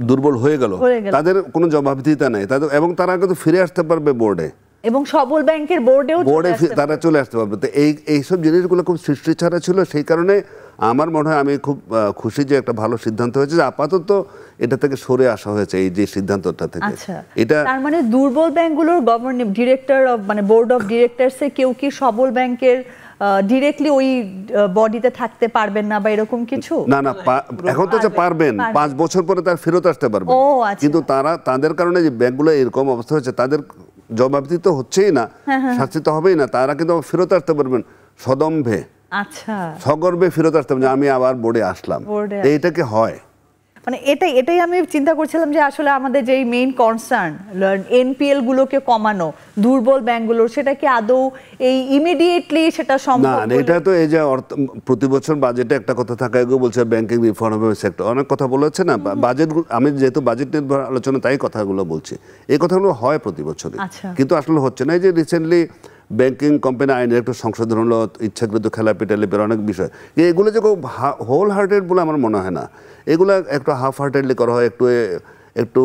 দুর্বল হয়ে গেল, তাদের কোনো জবাবদিহিতা নেই, এবং তারা কিন্তু ফিরে আসতে পারবে বোর্ডে, এবং সবল ব্যাংকের বোর্ডে তারা চলে আসতে পারবে। তো এইসব জিনিসগুলো খুব সৃষ্টি ছাড়া ছিল। সেই কারণে আমার মনে হয়, আমি খুব খুশি যে একটা ভালো সিদ্ধান্ত হয়েছে, যে আপাতত এটা থেকে সরে আসা হয়েছে, এই যে সিদ্ধান্তটা থেকে। এটা তার মানে দুর্বল ব্যাংকগুলোর গভর্নিং ডিরেক্টর, মানে বোর্ড অফ ডিরেক্টরসে কেউ কি সবল ব্যাংকের ডিরেক্টলি ওই বডিতে থাকতে পারবেন না বা এরকম কিছু? না, এখন তো পারবেন, 5 বছর পরে তার ফেরত আসতে পারবে। কিন্তু তাদের কারণে যে ব্যাংকগুলো এরকম অবস্থা হয়েছে, তাদের জবাবদিহি তো হচ্ছেই না, শাস্তি তো হবেই না, তারা কিন্তু ফেরত আসতে পারবেন সদম্ভে, সগর্বে ফেরত আসতে পারবেন, আমি আবার বোর্ডে আসলাম। এইটাকে হয়, মানে এটাই আমি চিন্তা করছিলাম যে আসলে আমাদের যে মেইন কনসার্ন এনপিএল গুলোকে কমানো, দুর্বল ব্যাংকগুলোর, সেটা কি আদৌ এই ইমিডিয়েটলি সেটা সম্ভব? না, এটা তো এই যে প্রতি বছর বাজেটে একটা কথা থাকে, এগুলো বলছে ব্যাংকিং রিফর্ম হবে, সেক্টর অনেক কথা বলেছে না, বাজেট, আমি যেহেতু বাজেট নির্ভর আলোচনা তাই কথাগুলো বলছি। এই কথাগুলো হয় প্রতি বছরই, কিন্তু আসলে হচ্ছে না। এই যে রিসেন্টলি ব্যাংকিং কোম্পানি আইনের একটু সংশোধন হলো, ইচ্ছাকৃত খেলাপিটালিপের অনেক বিষয়, এগুলো যে খুব হোল হার্টেড বলে আমার মনে হয় না। এগুলো একটু হাফ হার্টেডলি করা হয়, একটু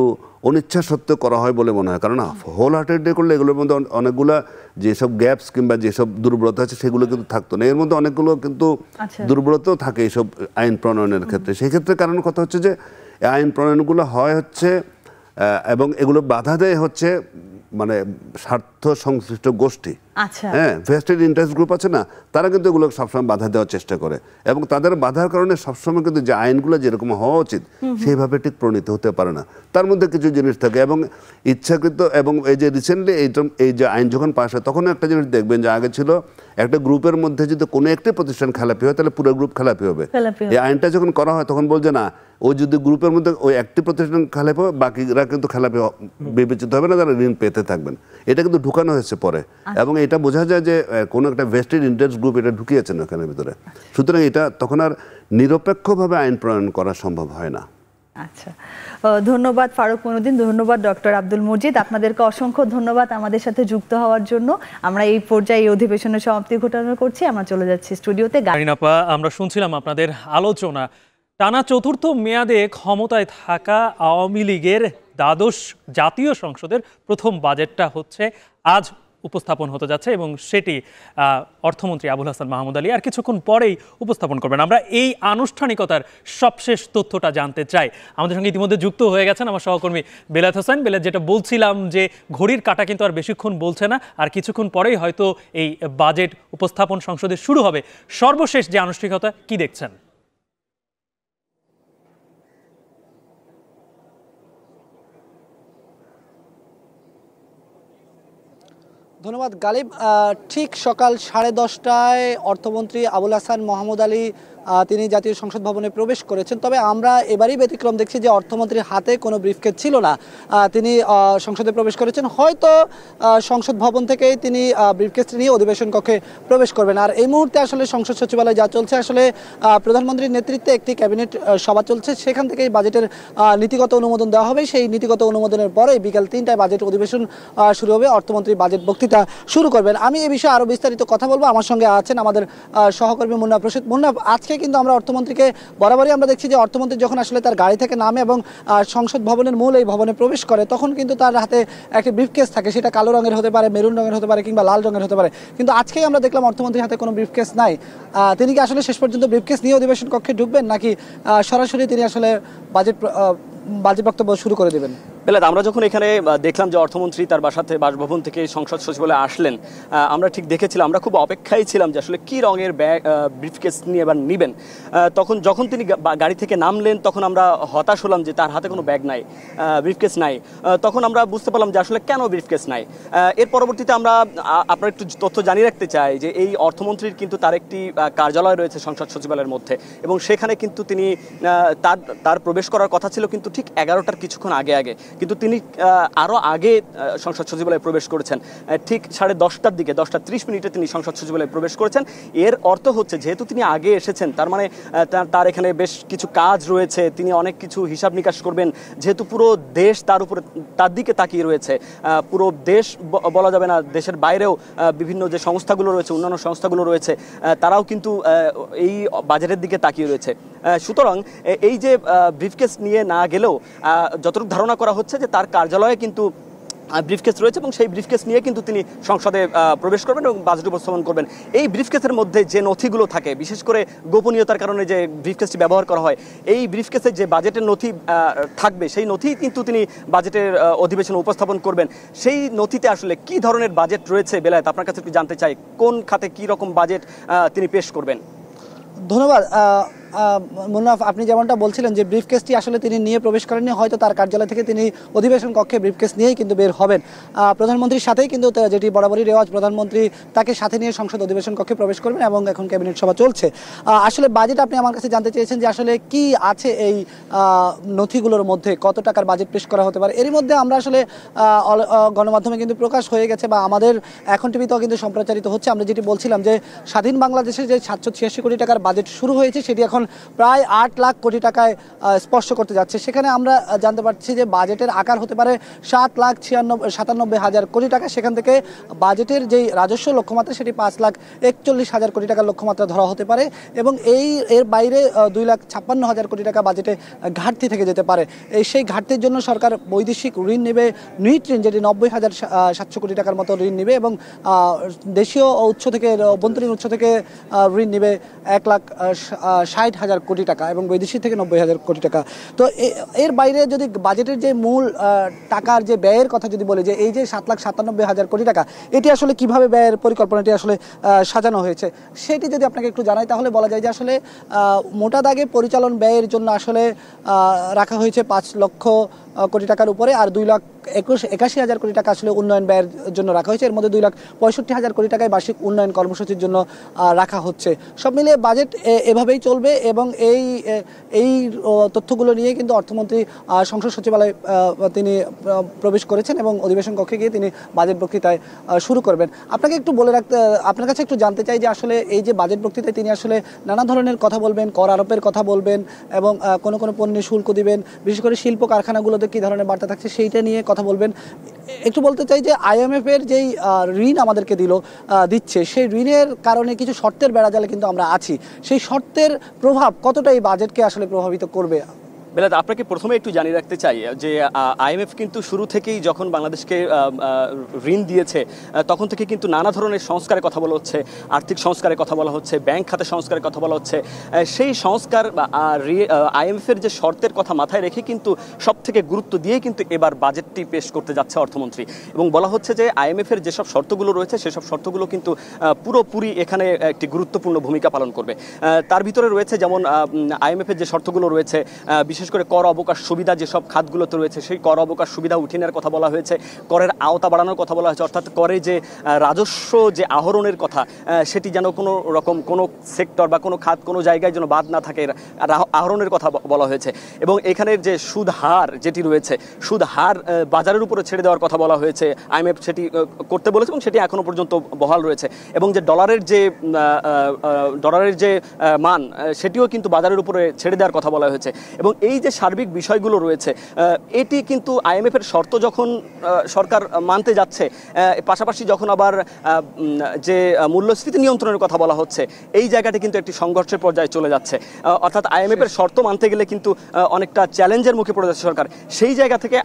অনিচ্ছা সত্ত্বেও করা হয় বলে মনে হয়। কারণ হোল হার্টেডলি করলে এগুলোর মধ্যে অনেকগুলো যেসব গ্যাপস কিংবা যেসব দুর্বলতা আছে, সেগুলো কিন্তু থাকতো না। এর মধ্যে অনেকগুলো কিন্তু দুর্বলতাও থাকে এইসব আইন প্রণয়নের ক্ষেত্রে। সেই ক্ষেত্রে কারণ কথা হচ্ছে যে আইন প্রণয়নগুলো হচ্ছে এবং এগুলো বাধা দেয় হচ্ছে মানে স্বার্থ সংশ্লিষ্ট গোষ্ঠী, হ্যাঁ, ভেস্টেড ইন্টারেস্ট গ্রুপ আছে না, তারা কিন্তু এগুলো সবসময় বাধা দেওয়ার চেষ্টা করে, এবং তাদের বাধার কারণে সবসময় কিন্তু যে আইনগুলো যেরকম হওয়া উচিত সেইভাবে ঠিক প্রণীত হতে পারে না। তার মধ্যে কিছু জিনিস থাকে এবং ইচ্ছাকৃত, এবং এই যে রিসেন্টলি এই যে আইন যখন পাস হয়, তখন একটা জিনিস দেখবেন যে আগে ছিল একটা গ্রুপের মধ্যে যদি কোনো একটি প্রতিষ্ঠান খেলাপি হয়, তাহলে পুরো গ্রুপ খেলাপি হবে। এই আইনটা যখন করা হয়, তখন বলছে না, ওই যদি গ্রুপের মধ্যে ওই একটি প্রতিষ্ঠান খেলাপি হয়, বাকিরা কিন্তু খেলাপি বিবেচিত হবে না, তারা ঋণ পেতে থাকবেন। এটা কিন্তু ঢুকানো হয়েছে পরে, এবং এটা বোঝা যায় যে কোনো একটা ভেস্টেড ইন্টারেস্ট গ্রুপ এটা ঢুকিয়েছেন ওখানের ভিতরে। সুতরাং এটা তখন আর নিরপেক্ষভাবে আইন প্রণয়ন করা সম্ভব হয় না। আচ্ছা, ধন্যবাদ ফারুক মইনুদ্দিন, ধন্যবাদ ডক্টর আব্দুল মজিদ, আপনাদেরকে অসংখ্য ধন্যবাদ আমাদের সাথে যুক্ত হওয়ার জন্য। আমরা এই পর্যায়ে এই অধিবেশনের সমাপ্তি ঘোষণা করছি, আমরা চলে যাচ্ছি স্টুডিওতে। গারিন আপা, আমরা শুনছিলাম আপনাদের আলোচনা, টানা চতুর্থ মেয়াদে ক্ষমতায় থাকা আওয়ামী লীগের দ্বাদশ জাতীয় সংসদের প্রথম বাজেটটা হচ্ছে আজ উপস্থাপন হতে যাচ্ছে এবং সেটি অর্থমন্ত্রী আবুল হাসান মাহমুদ আলী আর কিছুক্ষণ পরেই উপস্থাপন করবেন। আমরা এই আনুষ্ঠানিকতার সবশেষ তথ্যটা জানতে চাই। আমাদের সঙ্গে ইতিমধ্যে যুক্ত হয়ে গেছেন আমার সহকর্মী বেলায়েত হোসেন। বেলায়েত, যেটা বলছিলাম যে ঘড়ির কাঁটা কিন্তু আর বেশিক্ষণ বলছে না, আর কিছুক্ষণ পরেই হয়তো এই বাজেট উপস্থাপন সংসদে শুরু হবে। সর্বশেষ যে আনুষ্ঠানিকতা কি দেখছেন? ধন্যবাদ গালিব। ঠিক সকাল 10:30টায় অর্থমন্ত্রী আবুল হাসান মাহমুদ আলী তিনি জাতীয় সংসদ ভবনে প্রবেশ করেছেন। তবে আমরা এবারই ব্যতিক্রম দেখছি যে অর্থমন্ত্রীর হাতে কোনো ব্রিফকেস ছিল না। তিনি সংসদে প্রবেশ করেছেন, হয়তো সংসদ ভবন থেকেই তিনি ব্রিফকেসটি নিয়ে অধিবেশন কক্ষে প্রবেশ করবেন। আর এই মুহূর্তে আসলে সংসদ সচিবালয় যা চলছে, আসলে প্রধানমন্ত্রীর নেতৃত্বে একটি ক্যাবিনেট সভা চলছে, সেখান থেকেই বাজেটের নীতিগত অনুমোদন দেওয়া হবে। সেই নীতিগত অনুমোদনের পরেই বিকাল 3টায় বাজেট অধিবেশন শুরু হবে, অর্থমন্ত্রী বাজেট বক্তৃতা শুরু করবেন। আমি এই বিষয়ে আরও বিস্তারিত কথা বলবো। আমার সঙ্গে আছেন আমাদের সহকর্মী মুন্না প্রসিদ্ধ। মুন্না, আজকে কিন্তু আমরা অর্থমন্ত্রীকে বরাবরই আমরা দেখছি যে অর্থমন্ত্রী যখন আসলে তার গাড়ি থেকে নামে এবং সংসদ ভবনের মূল এই ভবনে প্রবেশ করে, তখন কিন্তু তার হাতে একটি ব্রিফকেস থাকে। সেটা কালো রঙের হতে পারে, মেরুন রঙের হতে পারে, কিংবা লাল রঙের হতে পারে। কিন্তু আজকেই আমরা দেখলাম অর্থমন্ত্রীর হাতে কোনো ব্রিফকেস নাই। তিনি কি আসলে শেষ পর্যন্ত ব্রিফকেস নিয়ে অধিবেশন কক্ষে ঢুকবেন, নাকি সরাসরি তিনি আসলে বাজেট বক্তব্য শুরু করে দেবেন? বেলায়েত, আমরা যখন এখানে দেখলাম যে অর্থমন্ত্রী তার বাসভবন থেকে সংসদ সচিবালয়ে আসলেন, আমরা ঠিক দেখেছিলাম, আমরা খুব অপেক্ষায় ছিলাম যে আসলে কী রঙের ব্রিফকেস নিয়ে এবার নেবেন। যখন তিনি গাড়ি থেকে নামলেন, তখন আমরা হতাশ হলাম যে তার হাতে কোনো ব্যাগ নাই, ব্রিফকেস নাই। তখন আমরা বুঝতে পারলাম যে আসলে কেন ব্রিফকেস নাই। এর পরবর্তীতে আমরা আপনার একটু তথ্য জানিয়ে রাখতে চাই যে এই অর্থমন্ত্রীর কিন্তু তার একটি কার্যালয় রয়েছে সংসদ সচিবালয়ের মধ্যে, এবং সেখানে কিন্তু তিনি তার প্রবেশ করার কথা ছিল কিন্তু ঠিক 11টার কিছুক্ষণ আগে, কিন্তু তিনি আরও আগে সংসদ সচিবালয়ে প্রবেশ করেছেন। ঠিক 10:30টার দিকে, 10:30 তিনি সংসদ সচিবালয়ে প্রবেশ করেছেন। এর অর্থ হচ্ছে যেহেতু তিনি আগে এসেছেন, তার মানে তার এখানে বেশ কিছু কাজ রয়েছে, তিনি অনেক কিছু হিসাব নিকাশ করবেন। যেহেতু পুরো দেশ তার দিকে তাকিয়ে রয়েছে, পুরো দেশ বলা যাবে না, দেশের বাইরেও বিভিন্ন যে সংস্থাগুলো রয়েছে, অন্যান্য সংস্থাগুলো রয়েছে, তারাও কিন্তু এই বাজেটের দিকে তাকিয়ে রয়েছে। সুতরাং এই যে ব্রিফকেস নিয়ে না গেলেও যতটুকু ধারণা করা হচ্ছে যে তার কার্যালয়ে কিন্তু ব্রিফকেস রয়েছে, এবং সেই ব্রিফকেস নিয়ে কিন্তু তিনি সংসদে প্রবেশ করবেন এবং বাজেট উপস্থাপন করবেন। এই ব্রিফকেসের মধ্যে যে নথিগুলো থাকে, বিশেষ করে গোপনীয়তার কারণে যে ব্রিফকেসটি ব্যবহার করা হয়, এই ব্রিফকেসে যে বাজেটের নথি থাকবে, সেই নথি কিন্তু তিনি বাজেটের অধিবেশনে উপস্থাপন করবেন। সেই নথিতে আসলে কি ধরনের বাজেট রয়েছে, বেলায়েত, আপনার কাছে একটু জানতে চাই, কোন খাতে কী রকম বাজেট তিনি পেশ করবেন? ধন্যবাদ মুন্নাফ। আপনি যেমনটা বলছিলেন যে ব্রিফকেসটি আসলে তিনি নিয়ে প্রবেশ করেননি, হয়তো তার কার্যালয় থেকে তিনি অধিবেশন কক্ষে ব্রিফকেস নিয়েই কিন্তু বের হবেন। প্রধানমন্ত্রীর সাথেই কিন্তু, যেটি বরাবরই রেওয়াজ, প্রধানমন্ত্রী তাকে সাথে নিয়ে সংসদ অধিবেশন কক্ষে প্রবেশ করবেন, এবং এখন ক্যাবিনেট সভা চলছে। আসলে বাজেট আপনি আমার কাছে জানতে চেয়েছেন যে আসলে কি আছে এই নথিগুলোর মধ্যে, কত টাকার বাজেট পেশ করা হতে পারে। এরই মধ্যে আমরা আসলে গণমাধ্যমে কিন্তু প্রকাশ হয়ে গেছে, বা আমাদের এখন টিভিতেও কিন্তু সম্প্রচারিত হচ্ছে। আমরা যেটি বলছিলাম যে স্বাধীন বাংলাদেশে যে 786 কোটি টাকার বাজেট শুরু হয়েছে, সেটি এখন প্রায় 8 লাখ কোটি টাকায় স্পর্শ করতে যাচ্ছে। সেখানে আমরা জানতে পারছি যে বাজেটের আকার হতে পারে 7,97,000 কোটি টাকা। সেখান থেকে বাজেটের যেই রাজস্ব লক্ষ্যমাত্রা, সেটি 5,41,000 কোটি টাকার লক্ষ্যমাত্রা ধরা হতে পারে, এবং এর বাইরে 2,56,000 কোটি টাকা বাজেটে ঘাটতি থেকে যেতে পারে। সেই ঘাটতির জন্য সরকার বৈদেশিক ঋণ নেবে, নিট ঋণ, যেটি 90,700 কোটি টাকার মতো ঋণ নেবে, এবং দেশীয় উৎস থেকে, অভ্যন্তরীণ উৎস থেকে ঋণ নেবে 1,60,000 কোটি টাকা, এবং বৈদেশিক থেকে 90,000 কোটি টাকা। তো এর বাইরে যদি বাজেটের যে মূল টাকার যে ব্যয়ের কথা যদি বলি, যে এই যে 7,97,000 কোটি টাকা, এটি আসলে কিভাবে ব্যয়ের পরিকল্পনাটি আসলে সাজানো হয়েছে, সেটি যদি আপনাকে একটু জানাই, তাহলে বলা যায় যে আসলে মোটা দাগে পরিচালন ব্যয়ের জন্য আসলে রাখা হয়েছে 5 লক্ষ কোটি টাকার উপরে, আর 2,81,000 কোটি টাকা আসলে উন্নয়ন ব্যয়ের জন্য রাখা হয়েছে। এর মধ্যে 2,65,000 কোটি টাকায় বার্ষিক উন্নয়ন কর্মসূচির জন্য রাখা হচ্ছে। সব মিলিয়ে বাজেট এভাবেই চলবে, এবং এই তথ্যগুলো নিয়ে কিন্তু অর্থমন্ত্রী সংসদ সচিবালয়ে তিনি প্রবেশ করেছেন, এবং অধিবেশন কক্ষে গিয়ে তিনি বাজেট বক্তৃতায় শুরু করবেন। আপনাকে একটু বলে রাখতে, আপনার কাছে একটু জানতে চাই যে আসলে এই যে বাজেট বক্তৃতায় তিনি আসলে নানা ধরনের কথা বলবেন, কর আরোপের কথা বলবেন, এবং কোনো পণ্যে শুল্ক দিবেন, বিশেষ করে শিল্প কারখানাগুলোতে কী ধরনের বার্তা থাকছে সেইটা নিয়ে কথা বলবেন। একটু বলতে চাই যে IMF এর যেই ঋণ আমাদেরকে দিচ্ছে, সেই ঋণের কারণে কিছু শর্তের বেড়াজালে কিন্তু আমরা আছি। সেই শর্তের প্রভাব কতটা এই বাজেটকে আসলে প্রভাবিত করবে? বেলাত, আপনাকে প্রথমে একটু জানিয়ে রাখতে চাই যে IMF কিন্তু শুরু থেকেই যখন বাংলাদেশকে ঋণ দিয়েছে তখন থেকে কিন্তু নানা ধরনের সংস্কারের কথা বলা হচ্ছে, আর্থিক সংস্কারের কথা বলা হচ্ছে, ব্যাংক খাতে সংস্কারের কথা বলা হচ্ছে। সেই সংস্কার বা IMF এর যে শর্তের কথা মাথায় রেখে কিন্তু সব থেকে গুরুত্ব দিয়ে কিন্তু এবার বাজেটটি পেশ করতে যাচ্ছে অর্থমন্ত্রী, এবং বলা হচ্ছে যে IMF এর যেসব শর্তগুলো রয়েছে সেসব শর্তগুলো কিন্তু পুরোপুরি এখানে একটি গুরুত্বপূর্ণ ভূমিকা পালন করবে। তার ভিতরে রয়েছে যেমন IMF এর যে শর্তগুলো রয়েছে, বিশেষ করে কর অবকাশ সুবিধা যেসব খাতগুলোতে রয়েছে সেই কর অবকাশ সুবিধা উঠিয়ে নেওয়ার কথা বলা হয়েছে, করের আওতা বাড়ানোর কথা বলা হয়েছে, অর্থাৎ করে যে রাজস্ব যে আহরণের কথা সেটি যেন কোনো রকম কোনো সেক্টর বা কোনো খাত কোনো জায়গায় যেন বাদ না থাকে, আহরণের কথা বলা হয়েছে। এবং এখানের যে সুদ হার যেটি রয়েছে, সুদ হার বাজারের উপরে ছেড়ে দেওয়ার কথা বলা হয়েছে, IMF সেটি করতে বলেছে এবং সেটি এখনো পর্যন্ত বহাল রয়েছে। এবং যে ডলারের যে মান সেটিও কিন্তু বাজারের উপরে ছেড়ে দেওয়ার কথা বলা হয়েছে। এবং এই যে সার্বিক বিষয়গুলো রয়েছে এটি কিন্তু IMF এর শর্ত যখন সরকার মানতে যাচ্ছে, পাশাপাশি যখন আবার যে মূল্যস্ফীতি নিয়ন্ত্রণের কথা বলা হচ্ছে, এই জায়গাটি কিন্তু একটি সংঘর্ষের পর্যায়ে চলে যাচ্ছে। অর্থাৎ IMF এর শর্ত মানতে গেলে কিন্তু অনেকটা চ্যালেঞ্জের মুখে পড়ে যাচ্ছে সরকার। সেই জায়গা থেকে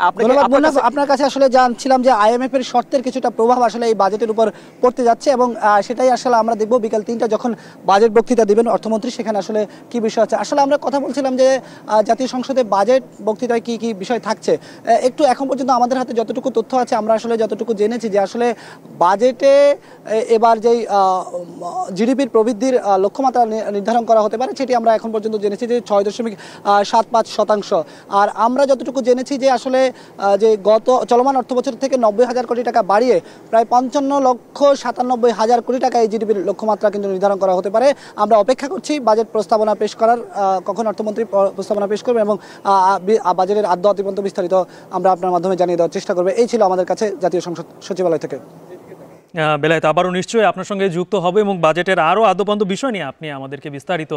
আপনার কাছে আসলে জানছিলাম যে IMF এর শর্তের কিছুটা প্রভাব আসলে এই বাজেটের উপর পড়তে যাচ্ছে, এবং সেটাই আসলে আমরা দেখব বিকাল 3টা যখন বাজেট বক্তৃতা দিবেন অর্থমন্ত্রী, সেখানে আসলে কি বিষয় আছে। আসলে আমরা কথা বলছিলাম যে জাতীয় সংসদে বাজেট বক্তৃতায় কি কি বিষয় থাকছে। একটু এখন পর্যন্ত আমাদের হাতে যতটুকু তথ্য আছে, আমরা আসলে যতটুকু জেনেছি যে আসলে বাজেটে এবার যেই জিডিপির প্রবৃদ্ধির লক্ষ্যমাত্রা নির্ধারণ করা হতে পারে সেটি আমরা এখন পর্যন্ত জেনেছি যে 6.75%। আর আমরা যতটুকু জেনেছি যে আসলে যে গত চলমান অর্থবছর থেকে 90,000 কোটি টাকা বাড়িয়ে প্রায় 55,97,000 কোটি টাকা এই জিডিপির লক্ষ্যমাত্রা কিন্তু নির্ধারণ করা হতে পারে। আমরা অপেক্ষা করছি বাজেট প্রস্তাবনা পেশ করার, কখন অর্থমন্ত্রী প্রস্তাবনা পেশ করবে এবং বাজেটের আদ্য অতিপন্ত বিস্তারিত আমরা আপনার মাধ্যমে জানিয়ে দেওয়ার চেষ্টা করবে। এই ছিল আমাদের কাছে জাতীয় সংসদ সচিবালয় থেকে। বেলায়েত, আবারও নিশ্চয়ই আপনার সঙ্গে যুক্ত হবে এবং বাজেটের আরও আদ্যপান্ত বিষয় নিয়ে আপনি আমাদেরকে বিস্তারিত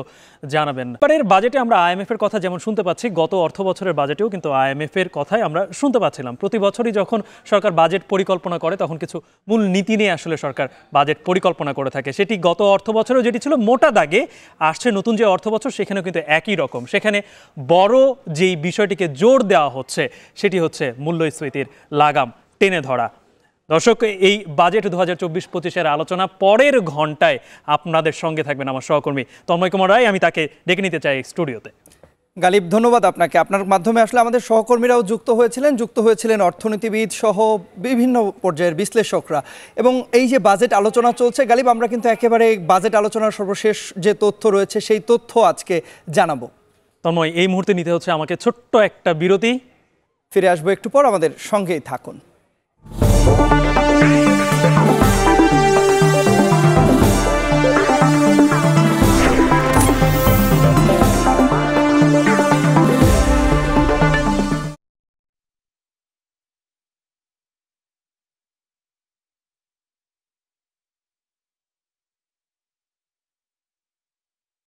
জানাবেন। এবারের বাজেটে আমরা IMF এর কথা যেমন শুনতে পাচ্ছি, গত অর্থ বছরের বাজেটেও কিন্তু IMF এর কথাই আমরা শুনতে পাচ্ছিলাম। প্রতি বছরই যখন সরকার বাজেট পরিকল্পনা করে তখন কিছু মূল নীতি নিয়ে আসলে সরকার বাজেট পরিকল্পনা করে থাকে। সেটি গত অর্থ বছরেও যেটি ছিল মোটা দাগে, আসছে নতুন যে অর্থ বছর সেখানেও কিন্তু একই রকম। সেখানে বড় যেই বিষয়টিকে জোর দেওয়া হচ্ছে সেটি হচ্ছে মূল্যস্ফীতির লাগাম টেনে ধরা। দর্শক, এই বাজেট 2024-25-এর আলোচনা পরের ঘন্টায় আপনাদের সঙ্গে থাকবেন আমার সহকর্মী তন্ময় কুমার রায়। আমি তাকে ডেকে নিতে চাই স্টুডিওতে। গালিব, ধন্যবাদ আপনাকে। আপনার মাধ্যমে আসলে আমাদের সহকর্মীরাও যুক্ত হয়েছিলেন অর্থনীতিবিদ সহ বিভিন্ন পর্যায়ের বিশ্লেষকরা। এবং এই যে বাজেট আলোচনা চলছে গালিব, আমরা কিন্তু একেবারে বাজেট আলোচনার সর্বশেষ যে তথ্য রয়েছে সেই তথ্য আজকে জানাবো। তন্ময়, এই মুহূর্তে নিতে হচ্ছে আমাকে ছোট্ট একটা বিরতি। ফিরে আসবো একটু পর, আমাদের সঙ্গেই থাকুন।